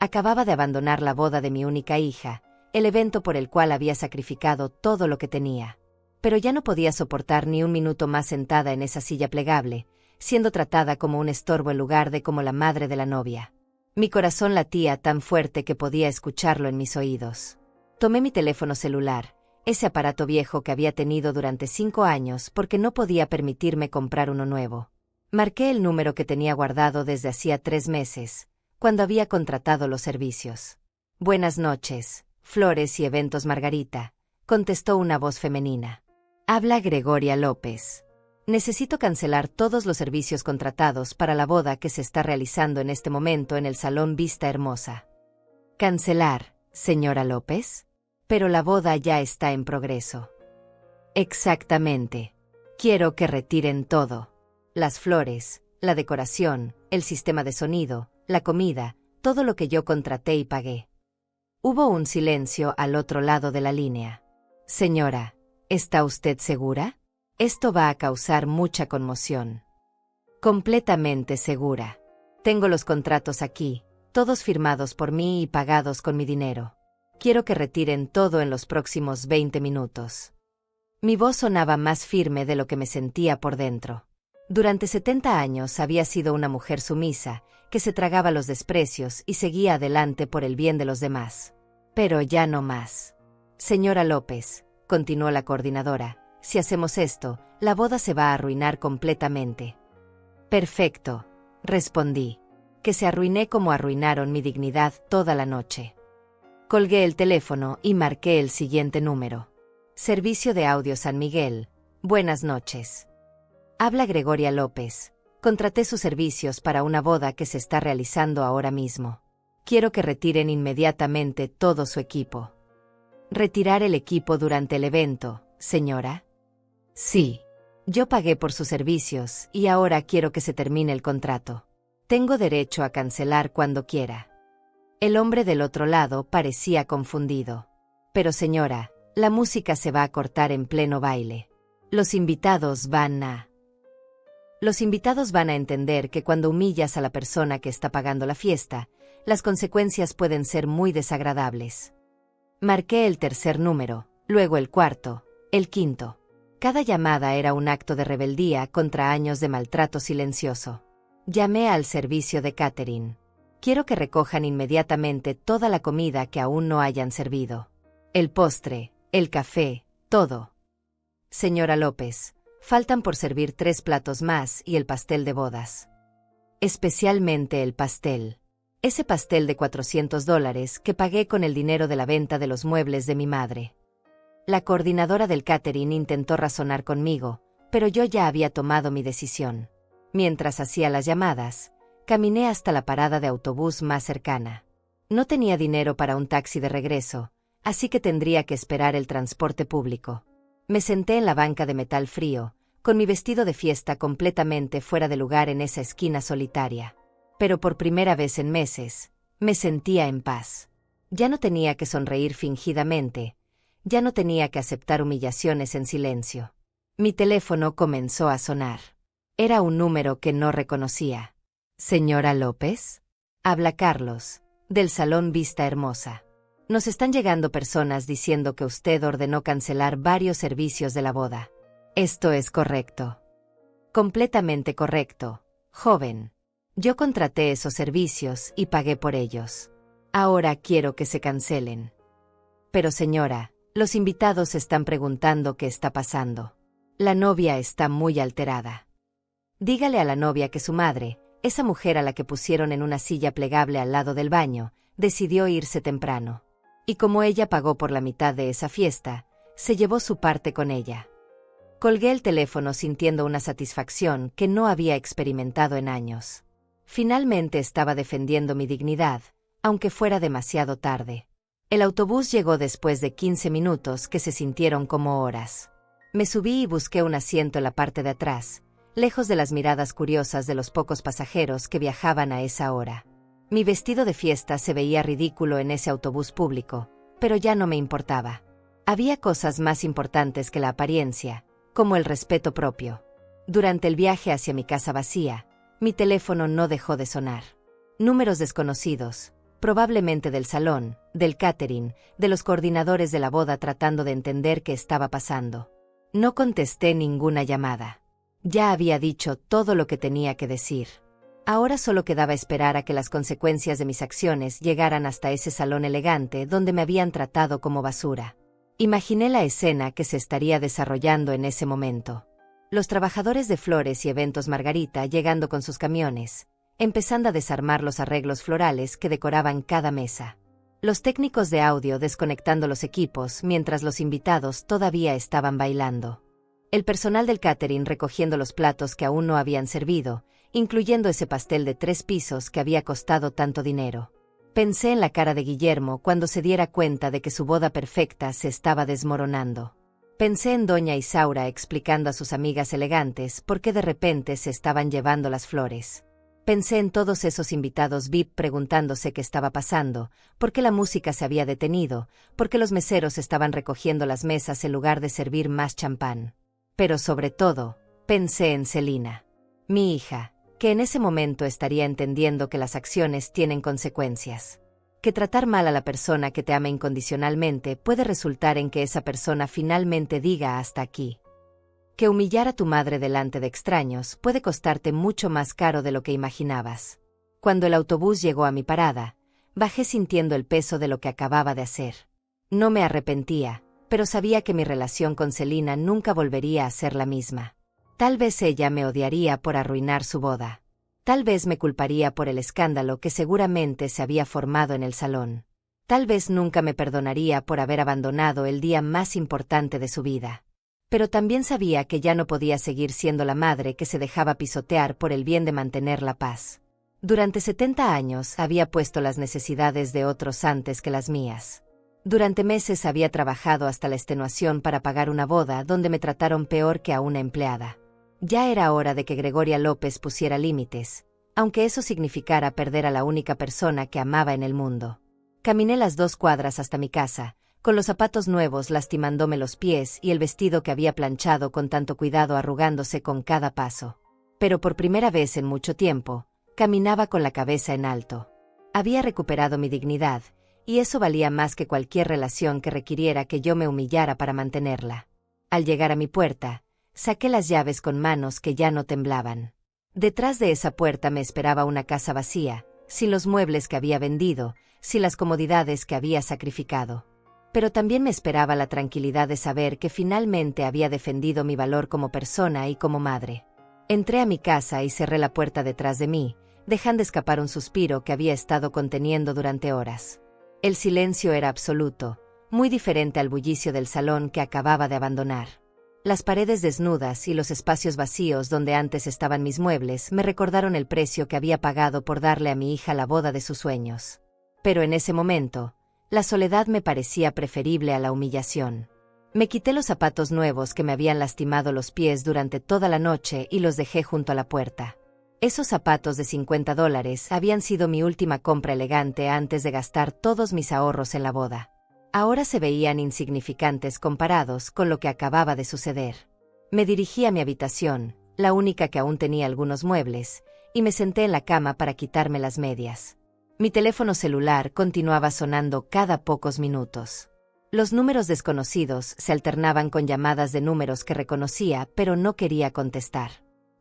Acababa de abandonar la boda de mi única hija, el evento por el cual había sacrificado todo lo que tenía. Pero ya no podía soportar ni un minuto más sentada en esa silla plegable, siendo tratada como un estorbo en lugar de como la madre de la novia. Mi corazón latía tan fuerte que podía escucharlo en mis oídos. Tomé mi teléfono celular, ese aparato viejo que había tenido durante 5 años porque no podía permitirme comprar uno nuevo. Marqué el número que tenía guardado desde hacía 3 meses, cuando había contratado los servicios. «Buenas noches, Flores y Eventos Margarita», contestó una voz femenina. «Habla Gregoria López. Necesito cancelar todos los servicios contratados para la boda que se está realizando en este momento en el Salón Vista Hermosa». «¿Cancelar, señora López? Pero la boda ya está en progreso». «Exactamente. Quiero que retiren todo. Las flores, la decoración, el sistema de sonido, la comida, todo lo que yo contraté y pagué. Hubo un silencio al otro lado de la línea. Señora, ¿está usted segura? Esto va a causar mucha conmoción. Completamente segura. Tengo los contratos aquí, todos firmados por mí y pagados con mi dinero. Quiero que retiren todo en los próximos 20 minutos. Mi voz sonaba más firme de lo que me sentía por dentro. Durante 70 años había sido una mujer sumisa, que se tragaba los desprecios y seguía adelante por el bien de los demás. Pero ya no más. Señora López, continuó la coordinadora, si hacemos esto, la boda se va a arruinar completamente. Perfecto, respondí. Que se arruiné como arruinaron mi dignidad toda la noche. Colgué el teléfono y marqué el siguiente número. Servicio de audio San Miguel. Buenas noches. Habla Gregoria López. Contraté sus servicios para una boda que se está realizando ahora mismo. Quiero que retiren inmediatamente todo su equipo. ¿Retirar el equipo durante el evento, señora? Sí. Yo pagué por sus servicios y ahora quiero que se termine el contrato. Tengo derecho a cancelar cuando quiera. El hombre del otro lado parecía confundido. Pero señora, la música se va a cortar en pleno baile. Los invitados van a entender que cuando humillas a la persona que está pagando la fiesta, las consecuencias pueden ser muy desagradables. Marqué el tercer número, luego el cuarto, el quinto. Cada llamada era un acto de rebeldía contra años de maltrato silencioso. Llamé al servicio de catering. Quiero que recojan inmediatamente toda la comida que aún no hayan servido. El postre, el café, todo. Señora López, faltan por servir 3 platos más y el pastel de bodas. Especialmente el pastel. Ese pastel de $400 que pagué con el dinero de la venta de los muebles de mi madre. La coordinadora del catering intentó razonar conmigo, pero yo ya había tomado mi decisión. Mientras hacía las llamadas, caminé hasta la parada de autobús más cercana. No tenía dinero para un taxi de regreso, así que tendría que esperar el transporte público. Me senté en la banca de metal frío, con mi vestido de fiesta completamente fuera de lugar en esa esquina solitaria. Pero por primera vez en meses, me sentía en paz. Ya no tenía que sonreír fingidamente, ya no tenía que aceptar humillaciones en silencio. Mi teléfono comenzó a sonar. Era un número que no reconocía. ¿Señora López? Habla Carlos, del Salón Vista Hermosa. Nos están llegando personas diciendo que usted ordenó cancelar varios servicios de la boda. Esto es correcto. Completamente correcto, joven. Yo contraté esos servicios y pagué por ellos. Ahora quiero que se cancelen. Pero señora, los invitados están preguntando qué está pasando. La novia está muy alterada. Dígale a la novia que su madre, esa mujer a la que pusieron en una silla plegable al lado del baño, decidió irse temprano. Y como ella pagó por la mitad de esa fiesta, se llevó su parte con ella. Colgué el teléfono sintiendo una satisfacción que no había experimentado en años. Finalmente estaba defendiendo mi dignidad, aunque fuera demasiado tarde. El autobús llegó después de 15 minutos que se sintieron como horas. Me subí y busqué un asiento en la parte de atrás, lejos de las miradas curiosas de los pocos pasajeros que viajaban a esa hora. Mi vestido de fiesta se veía ridículo en ese autobús público, pero ya no me importaba. Había cosas más importantes que la apariencia, como el respeto propio. Durante el viaje hacia mi casa vacía, mi teléfono no dejó de sonar. Números desconocidos, probablemente del salón, del catering, de los coordinadores de la boda tratando de entender qué estaba pasando. No contesté ninguna llamada. Ya había dicho todo lo que tenía que decir. Ahora solo quedaba esperar a que las consecuencias de mis acciones llegaran hasta ese salón elegante donde me habían tratado como basura. Imaginé la escena que se estaría desarrollando en ese momento. Los trabajadores de flores y eventos Margarita llegando con sus camiones, empezando a desarmar los arreglos florales que decoraban cada mesa. Los técnicos de audio desconectando los equipos mientras los invitados todavía estaban bailando. El personal del catering recogiendo los platos que aún no habían servido, incluyendo ese pastel de 3 pisos que había costado tanto dinero. Pensé en la cara de Guillermo cuando se diera cuenta de que su boda perfecta se estaba desmoronando. Pensé en doña Isaura explicando a sus amigas elegantes por qué de repente se estaban llevando las flores. Pensé en todos esos invitados VIP preguntándose qué estaba pasando, por qué la música se había detenido, por qué los meseros estaban recogiendo las mesas en lugar de servir más champán. Pero sobre todo, pensé en Selina, mi hija, que en ese momento estaría entendiendo que las acciones tienen consecuencias. Que tratar mal a la persona que te ama incondicionalmente puede resultar en que esa persona finalmente diga hasta aquí. Que humillar a tu madre delante de extraños puede costarte mucho más caro de lo que imaginabas. Cuando el autobús llegó a mi parada, bajé sintiendo el peso de lo que acababa de hacer. No me arrepentía, pero sabía que mi relación con Selina nunca volvería a ser la misma. Tal vez ella me odiaría por arruinar su boda. Tal vez me culparía por el escándalo que seguramente se había formado en el salón. Tal vez nunca me perdonaría por haber abandonado el día más importante de su vida. Pero también sabía que ya no podía seguir siendo la madre que se dejaba pisotear por el bien de mantener la paz. Durante 70 años había puesto las necesidades de otros antes que las mías. Durante meses había trabajado hasta la extenuación para pagar una boda donde me trataron peor que a una empleada. Ya era hora de que Gregoria López pusiera límites, aunque eso significara perder a la única persona que amaba en el mundo. Caminé las 2 cuadras hasta mi casa, con los zapatos nuevos lastimándome los pies y el vestido que había planchado con tanto cuidado arrugándose con cada paso. Pero por primera vez en mucho tiempo, caminaba con la cabeza en alto. Había recuperado mi dignidad, y eso valía más que cualquier relación que requiriera que yo me humillara para mantenerla. Al llegar a mi puerta, saqué las llaves con manos que ya no temblaban. Detrás de esa puerta me esperaba una casa vacía, sin los muebles que había vendido, sin las comodidades que había sacrificado. Pero también me esperaba la tranquilidad de saber que finalmente había defendido mi valor como persona y como madre. Entré a mi casa y cerré la puerta detrás de mí, dejando escapar un suspiro que había estado conteniendo durante horas. El silencio era absoluto, muy diferente al bullicio del salón que acababa de abandonar. Las paredes desnudas y los espacios vacíos donde antes estaban mis muebles me recordaron el precio que había pagado por darle a mi hija la boda de sus sueños. Pero en ese momento, la soledad me parecía preferible a la humillación. Me quité los zapatos nuevos que me habían lastimado los pies durante toda la noche y los dejé junto a la puerta. Esos zapatos de $50 habían sido mi última compra elegante antes de gastar todos mis ahorros en la boda. Ahora se veían insignificantes comparados con lo que acababa de suceder. Me dirigí a mi habitación, la única que aún tenía algunos muebles, y me senté en la cama para quitarme las medias. Mi teléfono celular continuaba sonando cada pocos minutos. Los números desconocidos se alternaban con llamadas de números que reconocía, pero no quería contestar.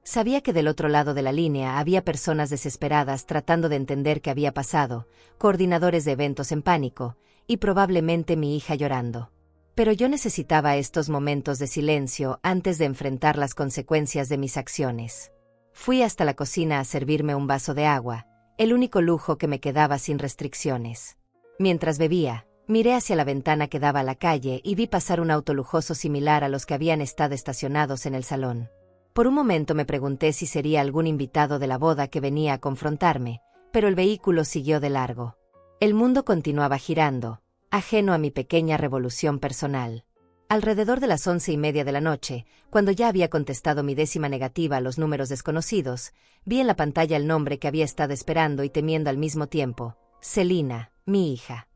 Sabía que del otro lado de la línea había personas desesperadas tratando de entender qué había pasado, coordinadores de eventos en pánico, y probablemente mi hija llorando. Pero yo necesitaba estos momentos de silencio antes de enfrentar las consecuencias de mis acciones. Fui hasta la cocina a servirme un vaso de agua, el único lujo que me quedaba sin restricciones. Mientras bebía, miré hacia la ventana que daba a la calle y vi pasar un auto lujoso similar a los que habían estado estacionados en el salón. Por un momento me pregunté si sería algún invitado de la boda que venía a confrontarme, pero el vehículo siguió de largo. El mundo continuaba girando, ajeno a mi pequeña revolución personal. Alrededor de las 11:30 de la noche, cuando ya había contestado mi 10ª negativa a los números desconocidos, vi en la pantalla el nombre que había estado esperando y temiendo al mismo tiempo: Selina, mi hija.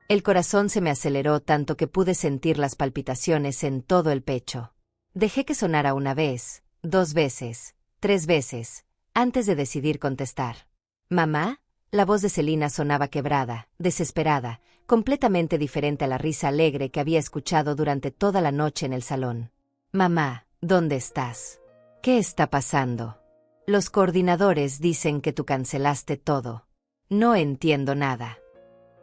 El corazón se me aceleró tanto que pude sentir las palpitaciones en todo el pecho. Dejé que sonara una vez, 2 veces, 3 veces, antes de decidir contestar. ¿Mamá? La voz de Selina sonaba quebrada, desesperada, completamente diferente a la risa alegre que había escuchado durante toda la noche en el salón. Mamá, ¿dónde estás? ¿Qué está pasando? Los coordinadores dicen que tú cancelaste todo. No entiendo nada.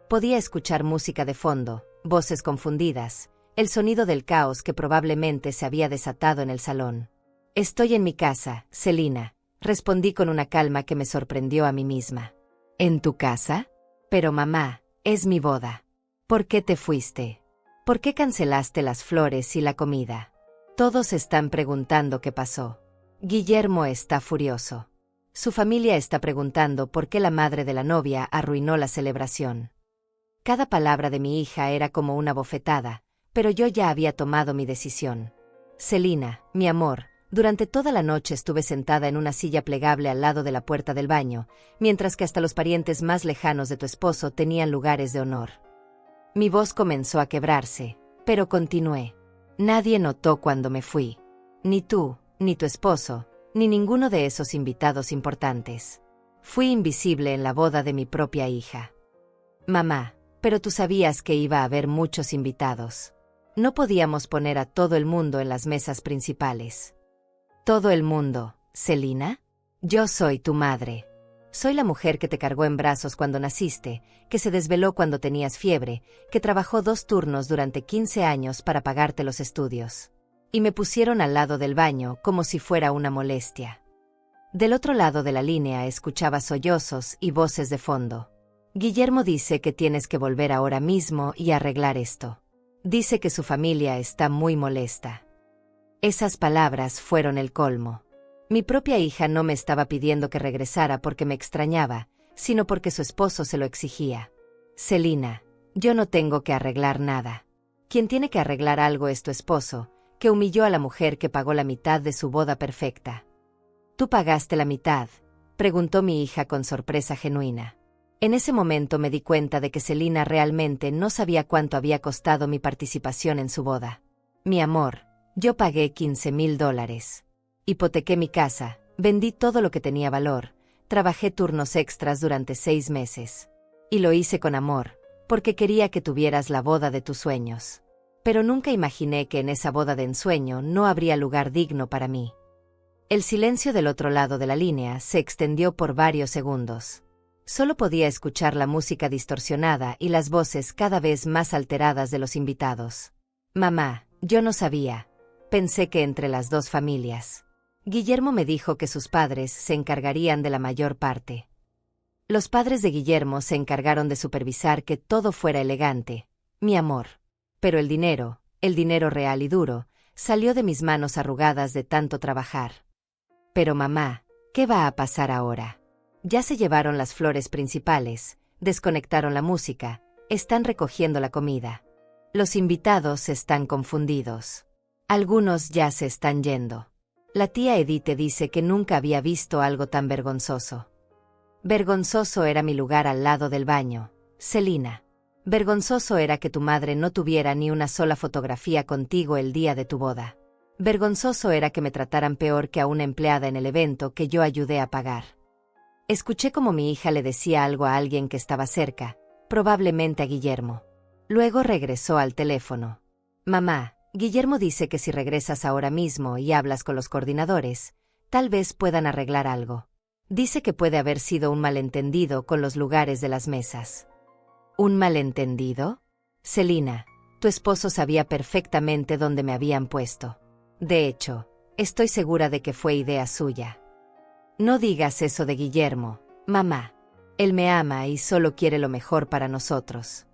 Podía escuchar música de fondo, voces confundidas, el sonido del caos que probablemente se había desatado en el salón. Estoy en mi casa, Selina, respondí con una calma que me sorprendió a mí misma. ¿En tu casa? Pero mamá, es mi boda. ¿Por qué te fuiste? ¿Por qué cancelaste las flores y la comida? Todos están preguntando qué pasó. Guillermo está furioso. Su familia está preguntando por qué la madre de la novia arruinó la celebración. Cada palabra de mi hija era como una bofetada, pero yo ya había tomado mi decisión. Selina, mi amor, Durante toda la noche estuve sentada en una silla plegable al lado de la puerta del baño, mientras que hasta los parientes más lejanos de tu esposo tenían lugares de honor. Mi voz comenzó a quebrarse, pero continué. Nadie notó cuando me fui. Ni tú, ni tu esposo, ni ninguno de esos invitados importantes. Fui invisible en la boda de mi propia hija. Mamá, pero tú sabías que iba a haber muchos invitados. No podíamos poner a todo el mundo en las mesas principales. ¿Todo el mundo, Selina? Yo soy tu madre. Soy la mujer que te cargó en brazos cuando naciste, que se desveló cuando tenías fiebre, que trabajó 2 turnos durante 15 años para pagarte los estudios. Y me pusieron al lado del baño como si fuera una molestia. Del otro lado de la línea escuchaba sollozos y voces de fondo. Guillermo dice que tienes que volver ahora mismo y arreglar esto. Dice que su familia está muy molesta. Esas palabras fueron el colmo. Mi propia hija no me estaba pidiendo que regresara porque me extrañaba, sino porque su esposo se lo exigía. Selina, yo no tengo que arreglar nada. Quien tiene que arreglar algo es tu esposo, que humilló a la mujer que pagó la mitad de su boda perfecta. ¿Tú pagaste la mitad?, preguntó mi hija con sorpresa genuina. En ese momento me di cuenta de que Selina realmente no sabía cuánto había costado mi participación en su boda. Mi amor, yo pagué $15,000. Hipotequé mi casa, vendí todo lo que tenía valor, trabajé turnos extras durante 6 meses. Y lo hice con amor, porque quería que tuvieras la boda de tus sueños. Pero nunca imaginé que en esa boda de ensueño no habría lugar digno para mí. El silencio del otro lado de la línea se extendió por varios segundos. Solo podía escuchar la música distorsionada y las voces cada vez más alteradas de los invitados. Mamá, yo no sabía. Pensé que entre las 2 familias. Guillermo me dijo que sus padres se encargarían de la mayor parte. Los padres de Guillermo se encargaron de supervisar que todo fuera elegante, mi amor. Pero el dinero real y duro, salió de mis manos arrugadas de tanto trabajar. Pero mamá, ¿qué va a pasar ahora? Ya se llevaron las flores principales, desconectaron la música, están recogiendo la comida. Los invitados están confundidos. Algunos ya se están yendo. La tía Edith dice que nunca había visto algo tan vergonzoso. Vergonzoso era mi lugar al lado del baño, Selina. Vergonzoso era que tu madre no tuviera ni una sola fotografía contigo el día de tu boda. Vergonzoso era que me trataran peor que a una empleada en el evento que yo ayudé a pagar. Escuché como mi hija le decía algo a alguien que estaba cerca, probablemente a Guillermo. Luego regresó al teléfono. Mamá, Guillermo dice que si regresas ahora mismo y hablas con los coordinadores, tal vez puedan arreglar algo. Dice que puede haber sido un malentendido con los lugares de las mesas. ¿Un malentendido? Selina, tu esposo sabía perfectamente dónde me habían puesto. De hecho, estoy segura de que fue idea suya. No digas eso de Guillermo, mamá. Él me ama y solo quiere lo mejor para nosotros.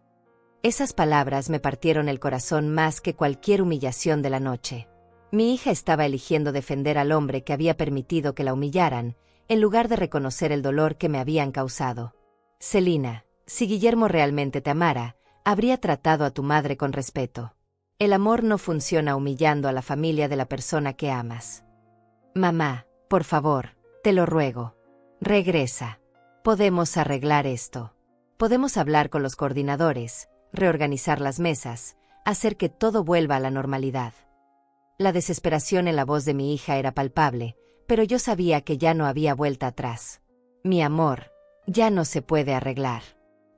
Esas palabras me partieron el corazón más que cualquier humillación de la noche. Mi hija estaba eligiendo defender al hombre que había permitido que la humillaran, en lugar de reconocer el dolor que me habían causado. Selina, si Guillermo realmente te amara, habría tratado a tu madre con respeto. El amor no funciona humillando a la familia de la persona que amas. Mamá, por favor, te lo ruego. Regresa. Podemos arreglar esto. Podemos hablar con los coordinadores, reorganizar las mesas, hacer que todo vuelva a la normalidad. La desesperación en la voz de mi hija era palpable, pero yo sabía que ya no había vuelta atrás. Mi amor, ya no se puede arreglar.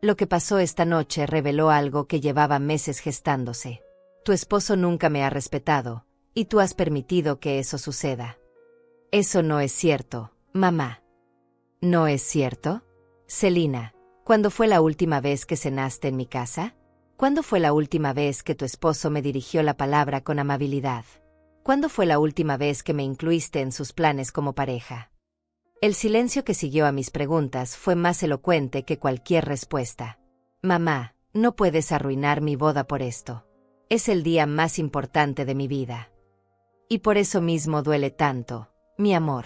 Lo que pasó esta noche reveló algo que llevaba meses gestándose. Tu esposo nunca me ha respetado, y tú has permitido que eso suceda. Eso no es cierto, mamá. ¿No es cierto? Selina, ¿cuándo fue la última vez que cenaste en mi casa? ¿Cuándo fue la última vez que tu esposo me dirigió la palabra con amabilidad? ¿Cuándo fue la última vez que me incluiste en sus planes como pareja? El silencio que siguió a mis preguntas fue más elocuente que cualquier respuesta. Mamá, no puedes arruinar mi boda por esto. Es el día más importante de mi vida. Y por eso mismo duele tanto, mi amor.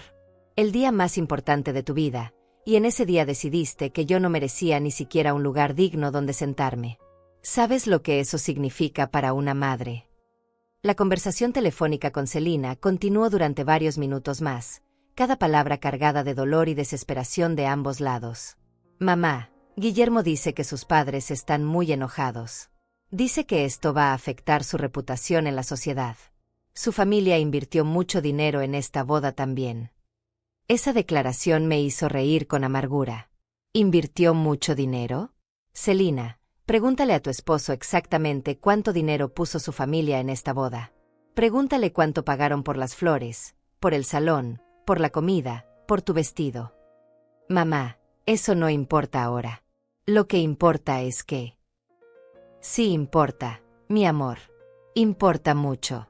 El día más importante de tu vida, y en ese día decidiste que yo no merecía ni siquiera un lugar digno donde sentarme. ¿Sabes lo que eso significa para una madre? La conversación telefónica con Celina continuó durante varios minutos más, cada palabra cargada de dolor y desesperación de ambos lados. Mamá, Guillermo dice que sus padres están muy enojados. Dice que esto va a afectar su reputación en la sociedad. Su familia invirtió mucho dinero en esta boda también. Esa declaración me hizo reír con amargura. ¿Invirtió mucho dinero? Celina, pregúntale a tu esposo exactamente cuánto dinero puso su familia en esta boda. Pregúntale cuánto pagaron por las flores, por el salón, por la comida, por tu vestido. Mamá, eso no importa ahora. Lo que importa es que... Sí importa, mi amor. Importa mucho.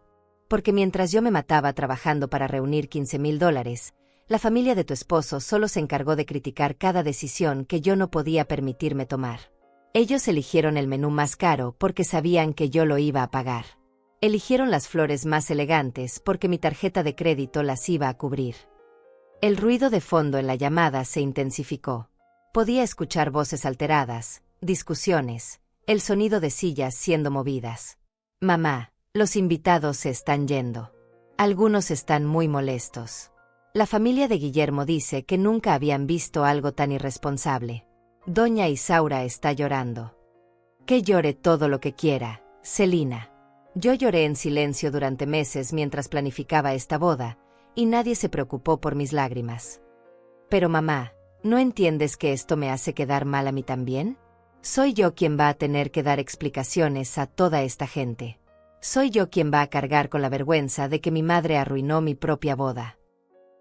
Porque mientras yo me mataba trabajando para reunir $15,000, la familia de tu esposo solo se encargó de criticar cada decisión que yo no podía permitirme tomar. Ellos eligieron el menú más caro porque sabían que yo lo iba a pagar. Eligieron las flores más elegantes porque mi tarjeta de crédito las iba a cubrir. El ruido de fondo en la llamada se intensificó. Podía escuchar voces alteradas, discusiones, el sonido de sillas siendo movidas. Mamá, los invitados se están yendo. Algunos están muy molestos. La familia de Guillermo dice que nunca habían visto algo tan irresponsable. Doña Isaura está llorando. Que llore todo lo que quiera, Celina. Yo lloré en silencio durante meses mientras planificaba esta boda, y nadie se preocupó por mis lágrimas. Pero mamá, ¿no entiendes que esto me hace quedar mal a mí también? Soy yo quien va a tener que dar explicaciones a toda esta gente. Soy yo quien va a cargar con la vergüenza de que mi madre arruinó mi propia boda.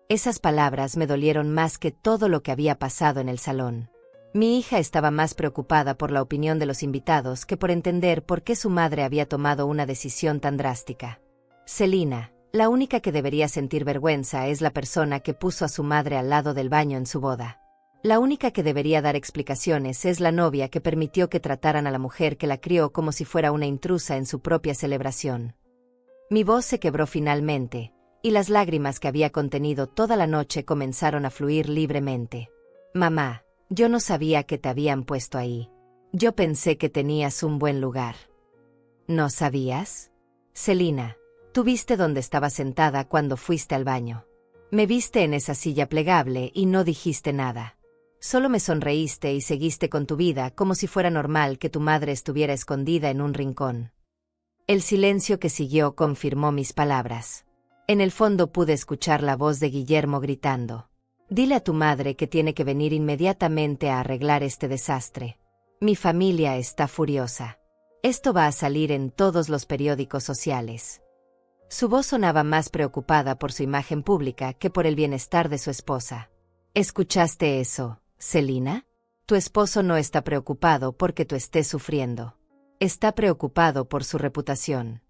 Esas palabras me dolieron más que todo lo que había pasado en el salón. Mi hija estaba más preocupada por la opinión de los invitados que por entender por qué su madre había tomado una decisión tan drástica. Celina, la única que debería sentir vergüenza es la persona que puso a su madre al lado del baño en su boda. La única que debería dar explicaciones es la novia que permitió que trataran a la mujer que la crió como si fuera una intrusa en su propia celebración. Mi voz se quebró finalmente, y las lágrimas que había contenido toda la noche comenzaron a fluir libremente. Mamá, yo no sabía que te habían puesto ahí. Yo pensé que tenías un buen lugar. ¿No sabías? Celina, tú viste dónde estaba sentada cuando fuiste al baño. Me viste en esa silla plegable y no dijiste nada. Solo me sonreíste y seguiste con tu vida como si fuera normal que tu madre estuviera escondida en un rincón. El silencio que siguió confirmó mis palabras. En el fondo pude escuchar la voz de Guillermo gritando. Dile a tu madre que tiene que venir inmediatamente a arreglar este desastre. Mi familia está furiosa. Esto va a salir en todos los periódicos sociales. Su voz sonaba más preocupada por su imagen pública que por el bienestar de su esposa. ¿Escuchaste eso, Celina? Tu esposo no está preocupado porque tú estés sufriendo. Está preocupado por su reputación.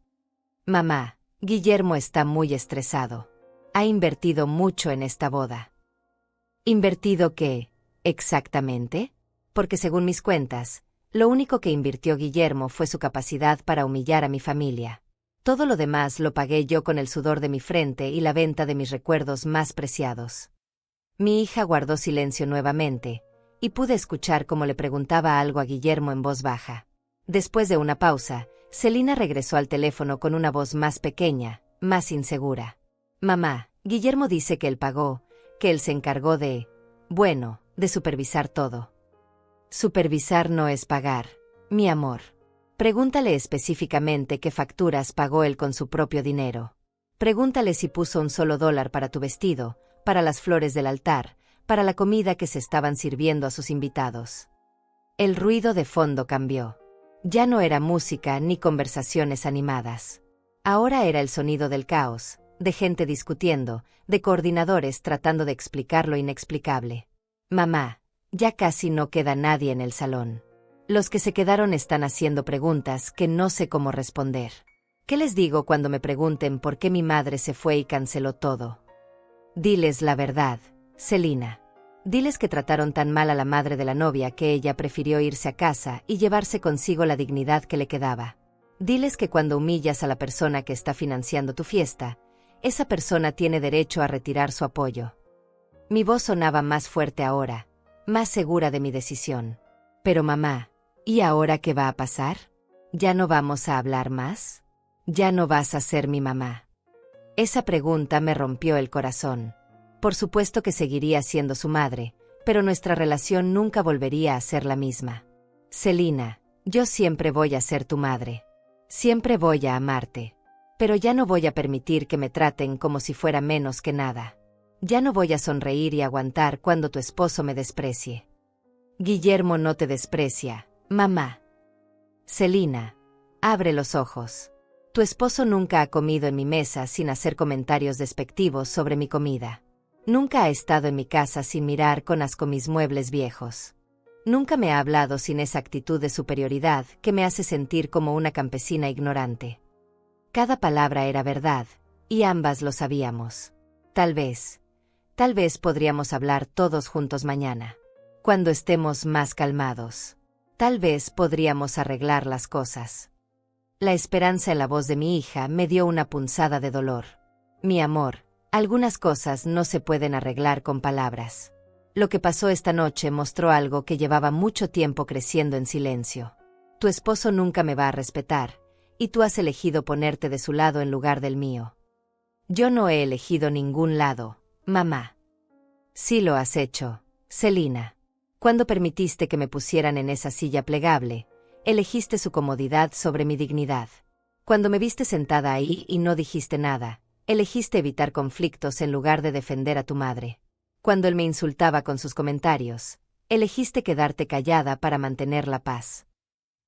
Mamá, Guillermo está muy estresado. Ha invertido mucho en esta boda. ¿Invertido qué, exactamente? Porque según mis cuentas, lo único que invirtió Guillermo fue su capacidad para humillar a mi familia. Todo lo demás lo pagué yo con el sudor de mi frente y la venta de mis recuerdos más preciados. Mi hija guardó silencio nuevamente, y pude escuchar cómo le preguntaba algo a Guillermo en voz baja. Después de una pausa, Celina regresó al teléfono con una voz más pequeña, más insegura. Mamá, Guillermo dice que él pagó, que él se encargó de supervisar todo. Supervisar no es pagar, mi amor. Pregúntale específicamente qué facturas pagó él con su propio dinero. Pregúntale si puso un solo dólar para tu vestido, para las flores del altar, para la comida que se estaban sirviendo a sus invitados. El ruido de fondo cambió. Ya no era música ni conversaciones animadas. Ahora era el sonido del caos, de gente discutiendo, de coordinadores tratando de explicar lo inexplicable. Mamá, ya casi no queda nadie en el salón. Los que se quedaron están haciendo preguntas que no sé cómo responder. ¿Qué les digo cuando me pregunten por qué mi madre se fue y canceló todo? Diles la verdad, Celina. Diles que trataron tan mal a la madre de la novia que ella prefirió irse a casa y llevarse consigo la dignidad que le quedaba. Diles que cuando humillas a la persona que está financiando tu fiesta, esa persona tiene derecho a retirar su apoyo. Mi voz sonaba más fuerte ahora, más segura de mi decisión. Pero mamá, ¿y ahora qué va a pasar? ¿Ya no vamos a hablar más? ¿Ya no vas a ser mi mamá? Esa pregunta me rompió el corazón. Por supuesto que seguiría siendo su madre, pero nuestra relación nunca volvería a ser la misma. Celina, yo siempre voy a ser tu madre. Siempre voy a amarte. Pero ya no voy a permitir que me traten como si fuera menos que nada. Ya no voy a sonreír y aguantar cuando tu esposo me desprecie. Guillermo no te desprecia, mamá. Celina, abre los ojos. Tu esposo nunca ha comido en mi mesa sin hacer comentarios despectivos sobre mi comida. Nunca ha estado en mi casa sin mirar con asco mis muebles viejos. Nunca me ha hablado sin esa actitud de superioridad que me hace sentir como una campesina ignorante. Cada palabra era verdad, y ambas lo sabíamos. Tal vez podríamos hablar todos juntos mañana, cuando estemos más calmados. Tal vez podríamos arreglar las cosas. La esperanza en la voz de mi hija me dio una punzada de dolor. Mi amor, algunas cosas no se pueden arreglar con palabras. Lo que pasó esta noche mostró algo que llevaba mucho tiempo creciendo en silencio. Tu esposo nunca me va a respetar, y tú has elegido ponerte de su lado en lugar del mío. Yo no he elegido ningún lado, mamá. Sí lo has hecho, Celina. Cuando permitiste que me pusieran en esa silla plegable, elegiste su comodidad sobre mi dignidad. Cuando me viste sentada ahí y no dijiste nada, elegiste evitar conflictos en lugar de defender a tu madre. Cuando él me insultaba con sus comentarios, elegiste quedarte callada para mantener la paz.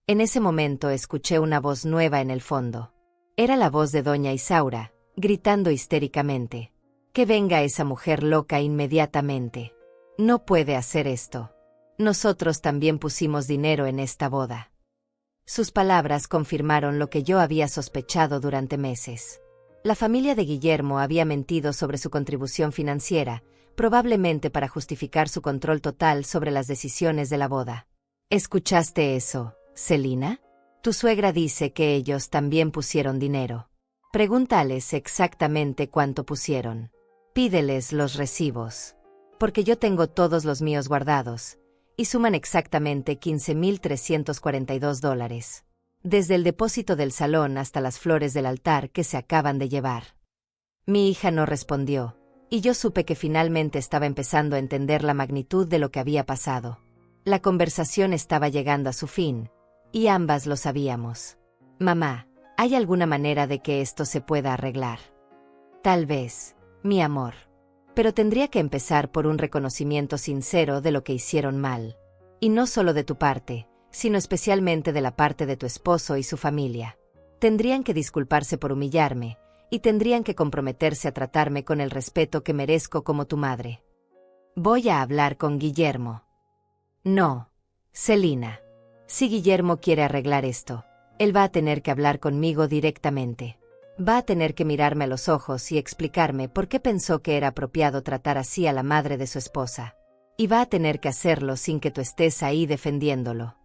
En ese momento escuché una voz nueva en el fondo. Era la voz de doña Isaura, gritando histéricamente. Que venga esa mujer loca inmediatamente. No puede hacer esto. Nosotros también pusimos dinero en esta boda. Sus palabras confirmaron lo que yo había sospechado durante meses. La familia de Guillermo había mentido sobre su contribución financiera, probablemente para justificar su control total sobre las decisiones de la boda. ¿Escuchaste eso, Celina? Tu suegra dice que ellos también pusieron dinero. Pregúntales exactamente cuánto pusieron. Pídeles los recibos. Porque yo tengo todos los míos guardados, y suman exactamente $15,342. Desde el depósito del salón hasta las flores del altar que se acaban de llevar. Mi hija no respondió, y yo supe que finalmente estaba empezando a entender la magnitud de lo que había pasado. La conversación estaba llegando a su fin, y ambas lo sabíamos. Mamá, ¿hay alguna manera de que esto se pueda arreglar? Tal vez, mi amor. Pero tendría que empezar por un reconocimiento sincero de lo que hicieron mal. Y no solo de tu parte, sino especialmente de la parte de tu esposo y su familia. Tendrían que disculparse por humillarme, y tendrían que comprometerse a tratarme con el respeto que merezco como tu madre. Voy a hablar con Guillermo. No, Celina. Si Guillermo quiere arreglar esto, él va a tener que hablar conmigo directamente. Va a tener que mirarme a los ojos y explicarme por qué pensó que era apropiado tratar así a la madre de su esposa. Y va a tener que hacerlo sin que tú estés ahí defendiéndolo.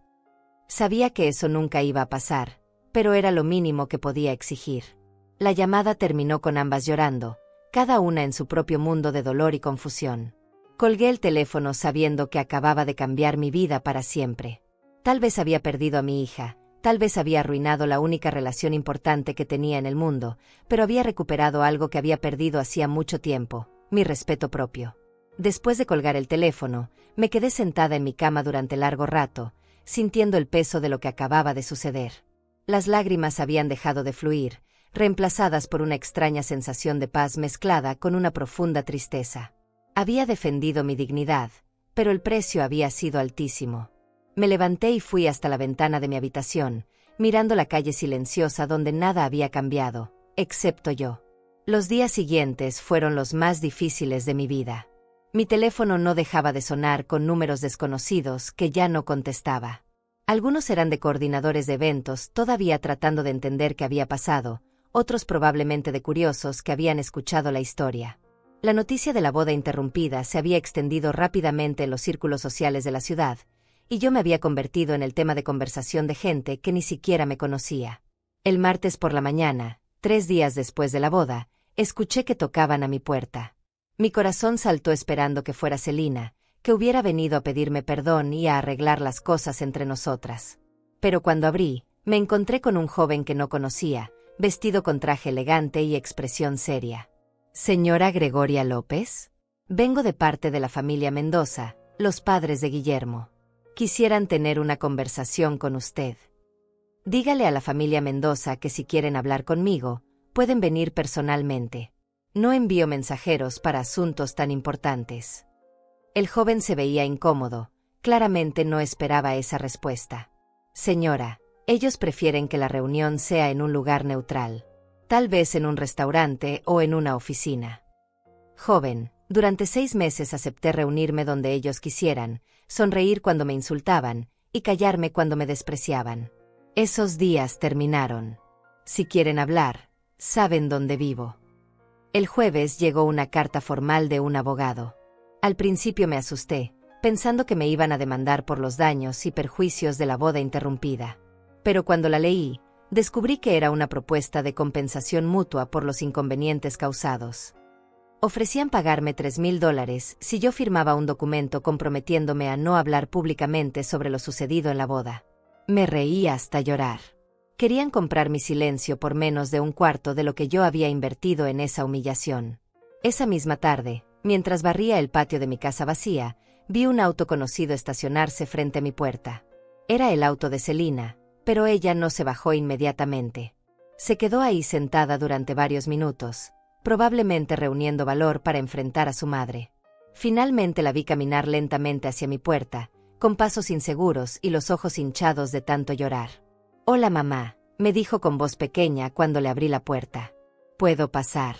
Sabía que eso nunca iba a pasar, pero era lo mínimo que podía exigir. La llamada terminó con ambas llorando, cada una en su propio mundo de dolor y confusión. Colgué el teléfono sabiendo que acababa de cambiar mi vida para siempre. Tal vez había perdido a mi hija. Tal vez había arruinado la única relación importante que tenía en el mundo, pero había recuperado algo que había perdido hacía mucho tiempo, mi respeto propio. Después de colgar el teléfono, me quedé sentada en mi cama durante largo rato, sintiendo el peso de lo que acababa de suceder. Las lágrimas habían dejado de fluir, reemplazadas por una extraña sensación de paz mezclada con una profunda tristeza. Había defendido mi dignidad, pero el precio había sido altísimo. Me levanté y fui hasta la ventana de mi habitación, mirando la calle silenciosa donde nada había cambiado, excepto yo. Los días siguientes fueron los más difíciles de mi vida. Mi teléfono no dejaba de sonar con números desconocidos que ya no contestaba. Algunos eran de coordinadores de eventos todavía tratando de entender qué había pasado, otros probablemente de curiosos que habían escuchado la historia. La noticia de la boda interrumpida se había extendido rápidamente en los círculos sociales de la ciudad, y yo me había convertido en el tema de conversación de gente que ni siquiera me conocía. El martes por la mañana, 3 días después de la boda, escuché que tocaban a mi puerta. Mi corazón saltó esperando que fuera Celina, que hubiera venido a pedirme perdón y a arreglar las cosas entre nosotras. Pero cuando abrí, me encontré con un joven que no conocía, vestido con traje elegante y expresión seria. «¿Señora Gregoria López? Vengo de parte de la familia Mendoza, los padres de Guillermo. Quisieran tener una conversación con usted. Dígale a la familia Mendoza que si quieren hablar conmigo, pueden venir personalmente. No envío mensajeros para asuntos tan importantes». El joven se veía incómodo, claramente no esperaba esa respuesta. «Señora, ellos prefieren que la reunión sea en un lugar neutral. Tal vez en un restaurante o en una oficina». «Joven, durante 6 meses acepté reunirme donde ellos quisieran, sonreír cuando me insultaban y callarme cuando me despreciaban. Esos días terminaron. Si quieren hablar, saben dónde vivo». El jueves llegó una carta formal de un abogado. Al principio me asusté, pensando que me iban a demandar por los daños y perjuicios de la boda interrumpida. Pero cuando la leí, descubrí que era una propuesta de compensación mutua por los inconvenientes causados. Ofrecían pagarme $3,000 si yo firmaba un documento comprometiéndome a no hablar públicamente sobre lo sucedido en la boda. Me reí hasta llorar. Querían comprar mi silencio por menos de un cuarto de lo que yo había invertido en esa humillación. Esa misma tarde, mientras barría el patio de mi casa vacía, vi un auto conocido estacionarse frente a mi puerta. Era el auto de Celina, pero ella no se bajó inmediatamente. Se quedó ahí sentada durante varios minutos, probablemente reuniendo valor para enfrentar a su madre. Finalmente la vi caminar lentamente hacia mi puerta, con pasos inseguros y los ojos hinchados de tanto llorar. «Hola mamá», me dijo con voz pequeña cuando le abrí la puerta. «¿Puedo pasar?».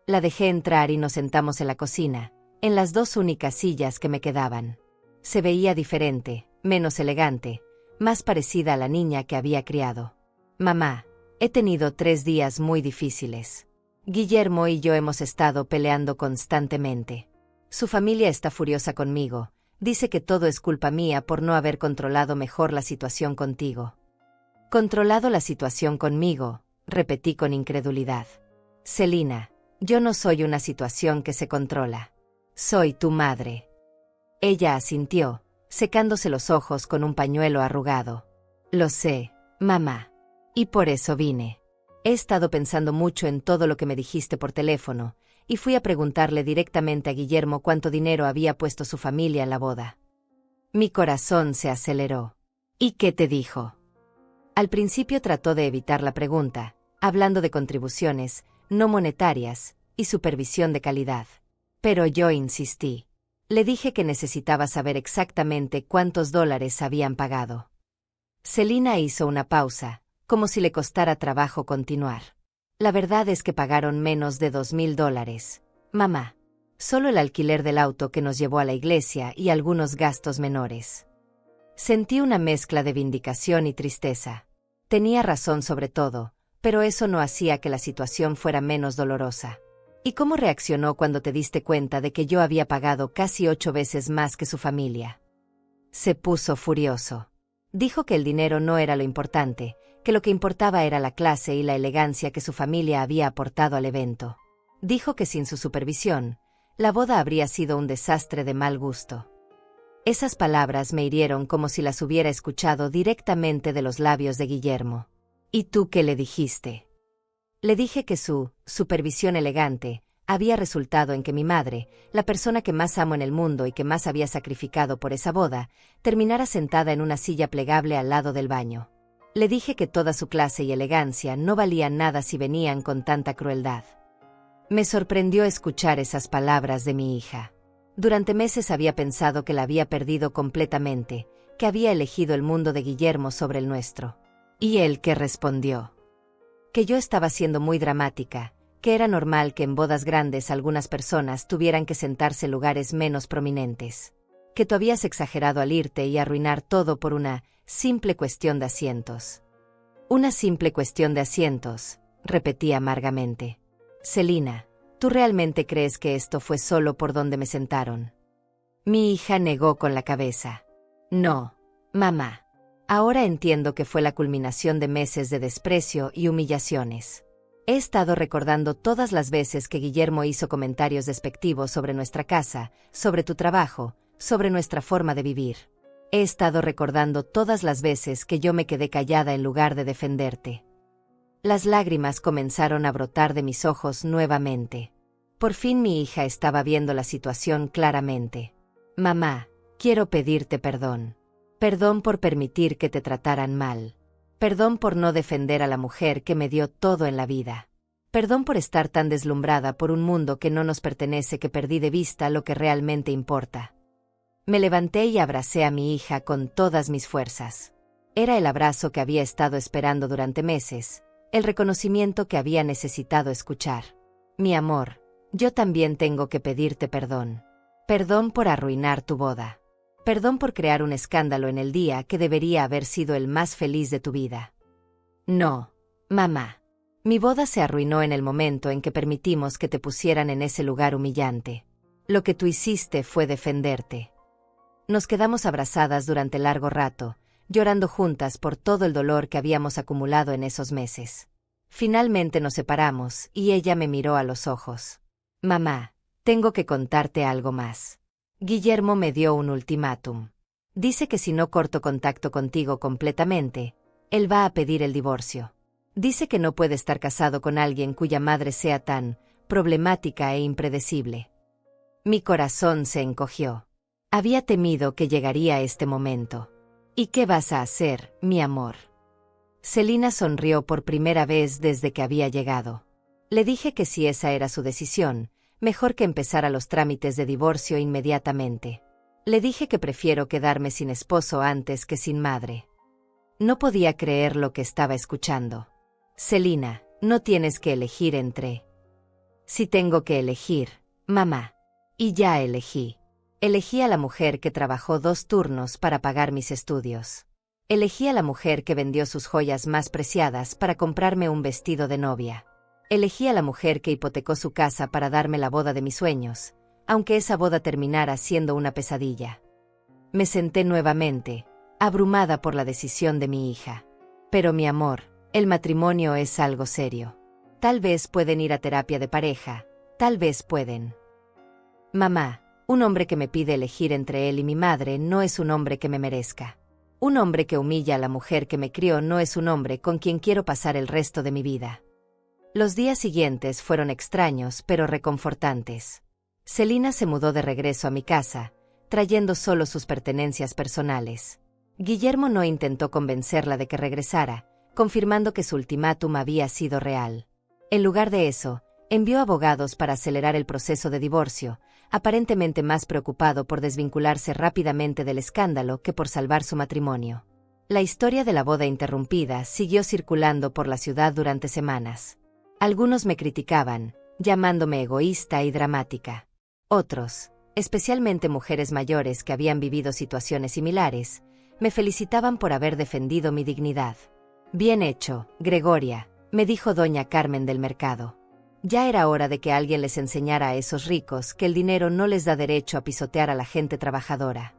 La dejé entrar y nos sentamos en la cocina, en las 2 únicas sillas que me quedaban. Se veía diferente, menos elegante, más parecida a la niña que había criado. «Mamá, he tenido 3 días muy difíciles. Guillermo y yo hemos estado peleando constantemente. Su familia está furiosa conmigo, dice que todo es culpa mía por no haber controlado mejor la situación contigo». «¿Controlado la situación conmigo?», repetí con incredulidad. «Celina, yo no soy una situación que se controla. Soy tu madre». Ella asintió, secándose los ojos con un pañuelo arrugado. «Lo sé, mamá. Y por eso vine. He estado pensando mucho en todo lo que me dijiste por teléfono, y fui a preguntarle directamente a Guillermo cuánto dinero había puesto su familia en la boda». Mi corazón se aceleró. «¿Y qué te dijo?». Al principio trató de evitar la pregunta, hablando de contribuciones, no monetarias, y supervisión de calidad. Pero yo insistí. Le dije que necesitaba saber exactamente cuántos dólares habían pagado. Celina hizo una pausa, como si le costara trabajo continuar. «La verdad es que pagaron menos de $2,000, mamá. Solo el alquiler del auto que nos llevó a la iglesia y algunos gastos menores». Sentí una mezcla de vindicación y tristeza. Tenía razón sobre todo, pero eso no hacía que la situación fuera menos dolorosa. «¿Y cómo reaccionó cuando te diste cuenta de que yo había pagado casi 8 veces más que su familia?». Se puso furioso. Dijo que el dinero no era lo importante, que lo que importaba era la clase y la elegancia que su familia había aportado al evento. Dijo que sin su supervisión, la boda habría sido un desastre de mal gusto. Esas palabras me hirieron como si las hubiera escuchado directamente de los labios de Guillermo. «¿Y tú qué le dijiste?». Le dije que su supervisión elegante había resultado en que mi madre, la persona que más amo en el mundo y que más había sacrificado por esa boda, terminara sentada en una silla plegable al lado del baño. Le dije que toda su clase y elegancia no valían nada si venían con tanta crueldad. Me sorprendió escuchar esas palabras de mi hija. Durante meses había pensado que la había perdido completamente, que había elegido el mundo de Guillermo sobre el nuestro. ¿Y él qué respondió? Que yo estaba siendo muy dramática, que era normal que en bodas grandes algunas personas tuvieran que sentarse en lugares menos prominentes. Que tú habías exagerado al irte y arruinar todo por una simple cuestión de asientos. «Una simple cuestión de asientos», repetí amargamente. «Celina, ¿tú realmente crees que esto fue solo por donde me sentaron?». Mi hija negó con la cabeza. «No, mamá. Ahora entiendo que fue la culminación de meses de desprecio y humillaciones. He estado recordando todas las veces que Guillermo hizo comentarios despectivos sobre nuestra casa, sobre tu trabajo, sobre nuestra forma de vivir. He estado recordando todas las veces que yo me quedé callada en lugar de defenderte». Las lágrimas comenzaron a brotar de mis ojos nuevamente. Por fin mi hija estaba viendo la situación claramente. Mamá, quiero pedirte perdón. Perdón por permitir que te trataran mal. Perdón por no defender a la mujer que me dio todo en la vida. Perdón por estar tan deslumbrada por un mundo que no nos pertenece que perdí de vista lo que realmente importa. Me levanté y abracé a mi hija con todas mis fuerzas. Era el abrazo que había estado esperando durante meses, el reconocimiento que había necesitado escuchar. Mi amor, yo también tengo que pedirte perdón. Perdón por arruinar tu boda. Perdón por crear un escándalo en el día que debería haber sido el más feliz de tu vida. No, mamá. Mi boda se arruinó en el momento en que permitimos que te pusieran en ese lugar humillante. Lo que tú hiciste fue defenderte. Nos quedamos abrazadas durante largo rato, llorando juntas por todo el dolor que habíamos acumulado en esos meses. Finalmente nos separamos y ella me miró a los ojos. Mamá, tengo que contarte algo más. Guillermo me dio un ultimátum. Dice que si no corto contacto contigo completamente, él va a pedir el divorcio. Dice que no puede estar casado con alguien cuya madre sea tan problemática e impredecible. Mi corazón se encogió. Había temido que llegaría este momento. ¿Y qué vas a hacer, mi amor? Celina sonrió por primera vez desde que había llegado. Le dije que si esa era su decisión, mejor que empezara los trámites de divorcio inmediatamente. Le dije que prefiero quedarme sin esposo antes que sin madre. No podía creer lo que estaba escuchando. Celina, no tienes que elegir entre. Si tengo que elegir, mamá. Y ya elegí. Elegí a la mujer que trabajó 2 turnos para pagar mis estudios. Elegí a la mujer que vendió sus joyas más preciadas para comprarme un vestido de novia. Elegí a la mujer que hipotecó su casa para darme la boda de mis sueños, aunque esa boda terminara siendo una pesadilla. Me senté nuevamente, abrumada por la decisión de mi hija. Pero mi amor, el matrimonio es algo serio. Tal vez pueden ir a terapia de pareja, tal vez pueden. Mamá, un hombre que me pide elegir entre él y mi madre no es un hombre que me merezca. Un hombre que humilla a la mujer que me crió no es un hombre con quien quiero pasar el resto de mi vida. Los días siguientes fueron extraños pero reconfortantes. Celina se mudó de regreso a mi casa, trayendo solo sus pertenencias personales. Guillermo no intentó convencerla de que regresara, confirmando que su ultimátum había sido real. En lugar de eso, envió abogados para acelerar el proceso de divorcio, aparentemente más preocupado por desvincularse rápidamente del escándalo que por salvar su matrimonio. La historia de la boda interrumpida siguió circulando por la ciudad durante semanas. Algunos me criticaban, llamándome egoísta y dramática. Otros, especialmente mujeres mayores que habían vivido situaciones similares, me felicitaban por haber defendido mi dignidad. Bien hecho, Gregoria, me dijo doña Carmen del mercado. Ya era hora de que alguien les enseñara a esos ricos que el dinero no les da derecho a pisotear a la gente trabajadora.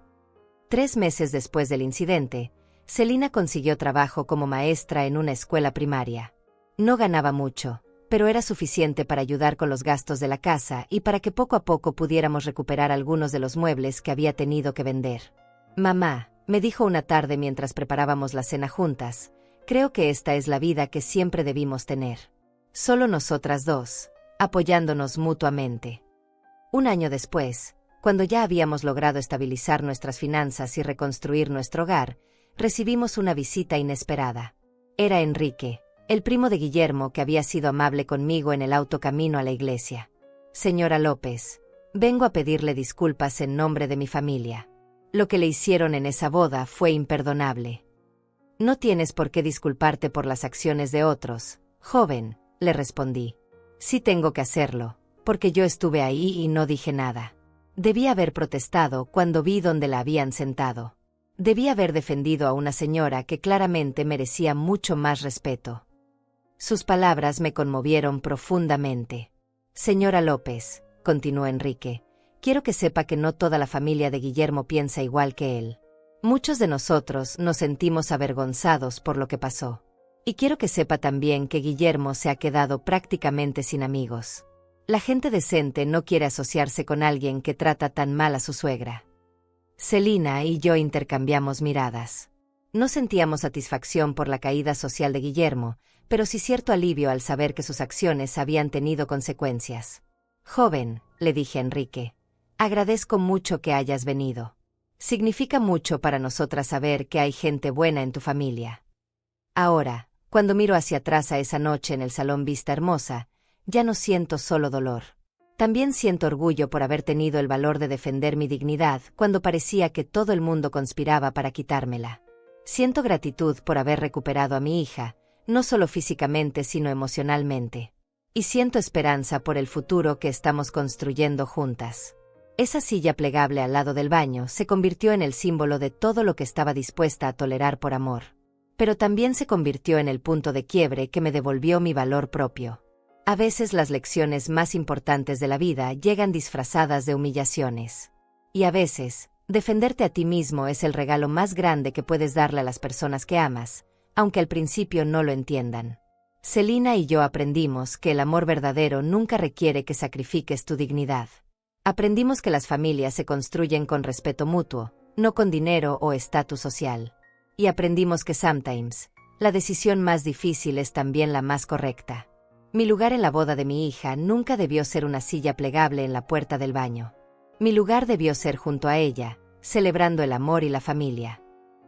3 meses después del incidente, Celina consiguió trabajo como maestra en una escuela primaria. No ganaba mucho, pero era suficiente para ayudar con los gastos de la casa y para que poco a poco pudiéramos recuperar algunos de los muebles que había tenido que vender. Mamá, me dijo una tarde mientras preparábamos la cena juntas, creo que esta es la vida que siempre debimos tener. Solo nosotras dos, apoyándonos mutuamente. Un año después, cuando ya habíamos logrado estabilizar nuestras finanzas y reconstruir nuestro hogar, recibimos una visita inesperada. Era Enrique, el primo de Guillermo que había sido amable conmigo en el auto camino a la iglesia. Señora López, vengo a pedirle disculpas en nombre de mi familia. Lo que le hicieron en esa boda fue imperdonable. No tienes por qué disculparte por las acciones de otros, joven, le respondí. Sí tengo que hacerlo, porque yo estuve ahí y no dije nada. Debí haber protestado cuando vi dónde la habían sentado. Debí haber defendido a una señora que claramente merecía mucho más respeto. Sus palabras me conmovieron profundamente. Señora López, continuó Enrique, quiero que sepa que no toda la familia de Guillermo piensa igual que él. Muchos de nosotros nos sentimos avergonzados por lo que pasó. Y quiero que sepa también que Guillermo se ha quedado prácticamente sin amigos. La gente decente no quiere asociarse con alguien que trata tan mal a su suegra. Celina y yo intercambiamos miradas. No sentíamos satisfacción por la caída social de Guillermo, pero sí cierto alivio al saber que sus acciones habían tenido consecuencias. «Joven», le dije a Enrique, «agradezco mucho que hayas venido. Significa mucho para nosotras saber que hay gente buena en tu familia». Ahora, cuando miro hacia atrás a esa noche en el Salón Vista Hermosa, ya no siento solo dolor. También siento orgullo por haber tenido el valor de defender mi dignidad cuando parecía que todo el mundo conspiraba para quitármela. Siento gratitud por haber recuperado a mi hija, no solo físicamente sino emocionalmente. Y siento esperanza por el futuro que estamos construyendo juntas. Esa silla plegable al lado del baño se convirtió en el símbolo de todo lo que estaba dispuesta a tolerar por amor. Pero también se convirtió en el punto de quiebre que me devolvió mi valor propio. A veces las lecciones más importantes de la vida llegan disfrazadas de humillaciones. Y a veces, defenderte a ti mismo es el regalo más grande que puedes darle a las personas que amas, aunque al principio no lo entiendan. Celina y yo aprendimos que el amor verdadero nunca requiere que sacrifiques tu dignidad. Aprendimos que las familias se construyen con respeto mutuo, no con dinero o estatus social. Y aprendimos que sometimes, la decisión más difícil es también la más correcta. Mi lugar en la boda de mi hija nunca debió ser una silla plegable en la puerta del baño. Mi lugar debió ser junto a ella, celebrando el amor y la familia.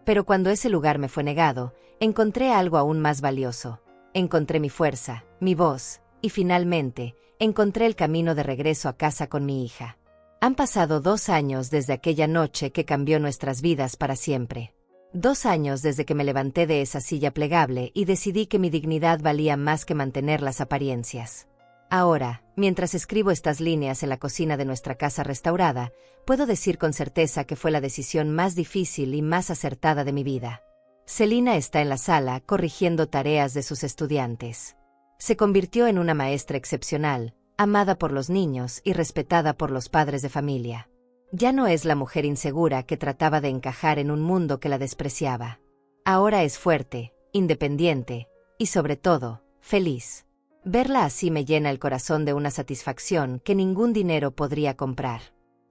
Pero cuando ese lugar me fue negado, encontré algo aún más valioso. Encontré mi fuerza, mi voz, y finalmente, encontré el camino de regreso a casa con mi hija. Han pasado 2 años desde aquella noche que cambió nuestras vidas para siempre. 2 años desde que me levanté de esa silla plegable y decidí que mi dignidad valía más que mantener las apariencias. Ahora, mientras escribo estas líneas en la cocina de nuestra casa restaurada, puedo decir con certeza que fue la decisión más difícil y más acertada de mi vida. Celina está en la sala corrigiendo tareas de sus estudiantes. Se convirtió en una maestra excepcional, amada por los niños y respetada por los padres de familia. Ya no es la mujer insegura que trataba de encajar en un mundo que la despreciaba. Ahora es fuerte, independiente y, sobre todo, feliz. Verla así me llena el corazón de una satisfacción que ningún dinero podría comprar.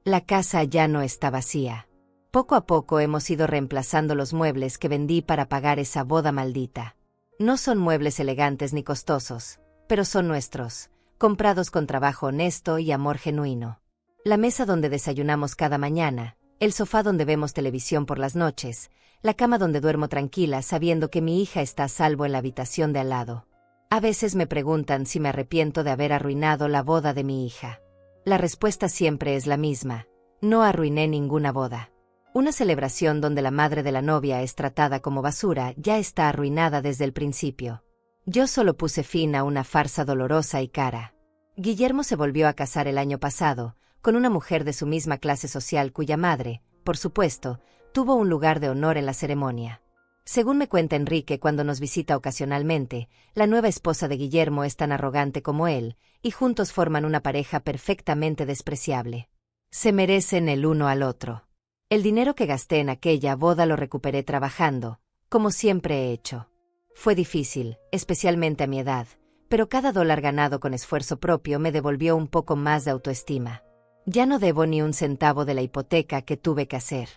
La casa ya no está vacía. Poco a poco hemos ido reemplazando los muebles que vendí para pagar esa boda maldita. No son muebles elegantes ni costosos, pero son nuestros, comprados con trabajo honesto y amor genuino. La mesa donde desayunamos cada mañana, el sofá donde vemos televisión por las noches, la cama donde duermo tranquila sabiendo que mi hija está a salvo en la habitación de al lado. A veces me preguntan si me arrepiento de haber arruinado la boda de mi hija. La respuesta siempre es la misma: no arruiné ninguna boda. Una celebración donde la madre de la novia es tratada como basura ya está arruinada desde el principio. Yo solo puse fin a una farsa dolorosa y cara. Guillermo se volvió a casar el año pasado, con una mujer de su misma clase social cuya madre, por supuesto, tuvo un lugar de honor en la ceremonia. Según me cuenta Enrique cuando nos visita ocasionalmente, la nueva esposa de Guillermo es tan arrogante como él, y juntos forman una pareja perfectamente despreciable. Se merecen el uno al otro. El dinero que gasté en aquella boda lo recuperé trabajando, como siempre he hecho. Fue difícil, especialmente a mi edad, pero cada dólar ganado con esfuerzo propio me devolvió un poco más de autoestima. Ya no debo ni un centavo de la hipoteca que tuve que hacer.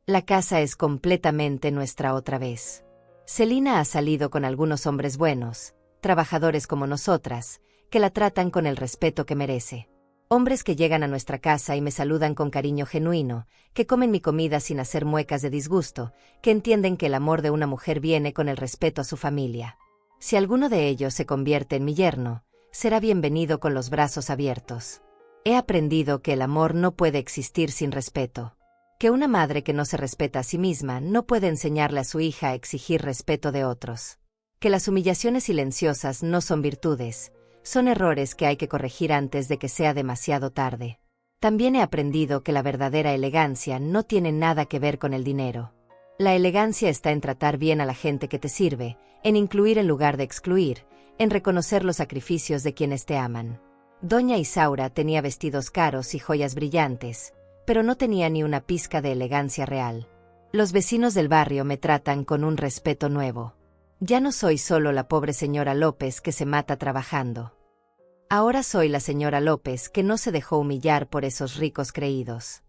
La casa es completamente nuestra otra vez. Celina ha salido con algunos hombres buenos, trabajadores como nosotras, que la tratan con el respeto que merece. Hombres que llegan a nuestra casa y me saludan con cariño genuino, que comen mi comida sin hacer muecas de disgusto, que entienden que el amor de una mujer viene con el respeto a su familia. Si alguno de ellos se convierte en mi yerno, será bienvenido con los brazos abiertos. He aprendido que el amor no puede existir sin respeto. Que una madre que no se respeta a sí misma no puede enseñarle a su hija a exigir respeto de otros. Que las humillaciones silenciosas no son virtudes, son errores que hay que corregir antes de que sea demasiado tarde. También he aprendido que la verdadera elegancia no tiene nada que ver con el dinero. La elegancia está en tratar bien a la gente que te sirve, en incluir en lugar de excluir, en reconocer los sacrificios de quienes te aman. Doña Isaura tenía vestidos caros y joyas brillantes, pero no tenía ni una pizca de elegancia real. Los vecinos del barrio me tratan con un respeto nuevo. Ya no soy solo la pobre señora López que se mata trabajando. Ahora soy la señora López que no se dejó humillar por esos ricos creídos.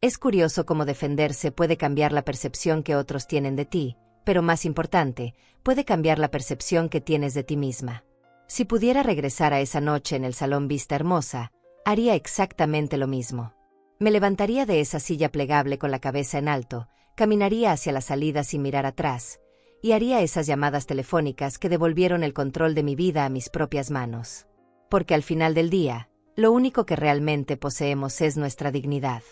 Es curioso cómo defenderse puede cambiar la percepción que otros tienen de ti, pero más importante, puede cambiar la percepción que tienes de ti misma. Si pudiera regresar a esa noche en el Salón Vista Hermosa, haría exactamente lo mismo. Me levantaría de esa silla plegable con la cabeza en alto, caminaría hacia la salida sin mirar atrás, y haría esas llamadas telefónicas que devolvieron el control de mi vida a mis propias manos. Porque al final del día, lo único que realmente poseemos es nuestra dignidad.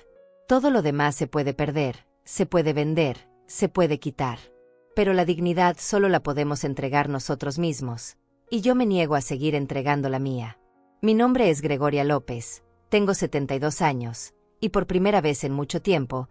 Todo lo demás se puede perder, se puede vender, se puede quitar. Pero la dignidad solo la podemos entregar nosotros mismos, y yo me niego a seguir entregando la mía. Mi nombre es Gregoria López, tengo 72 años, y por primera vez en mucho tiempo,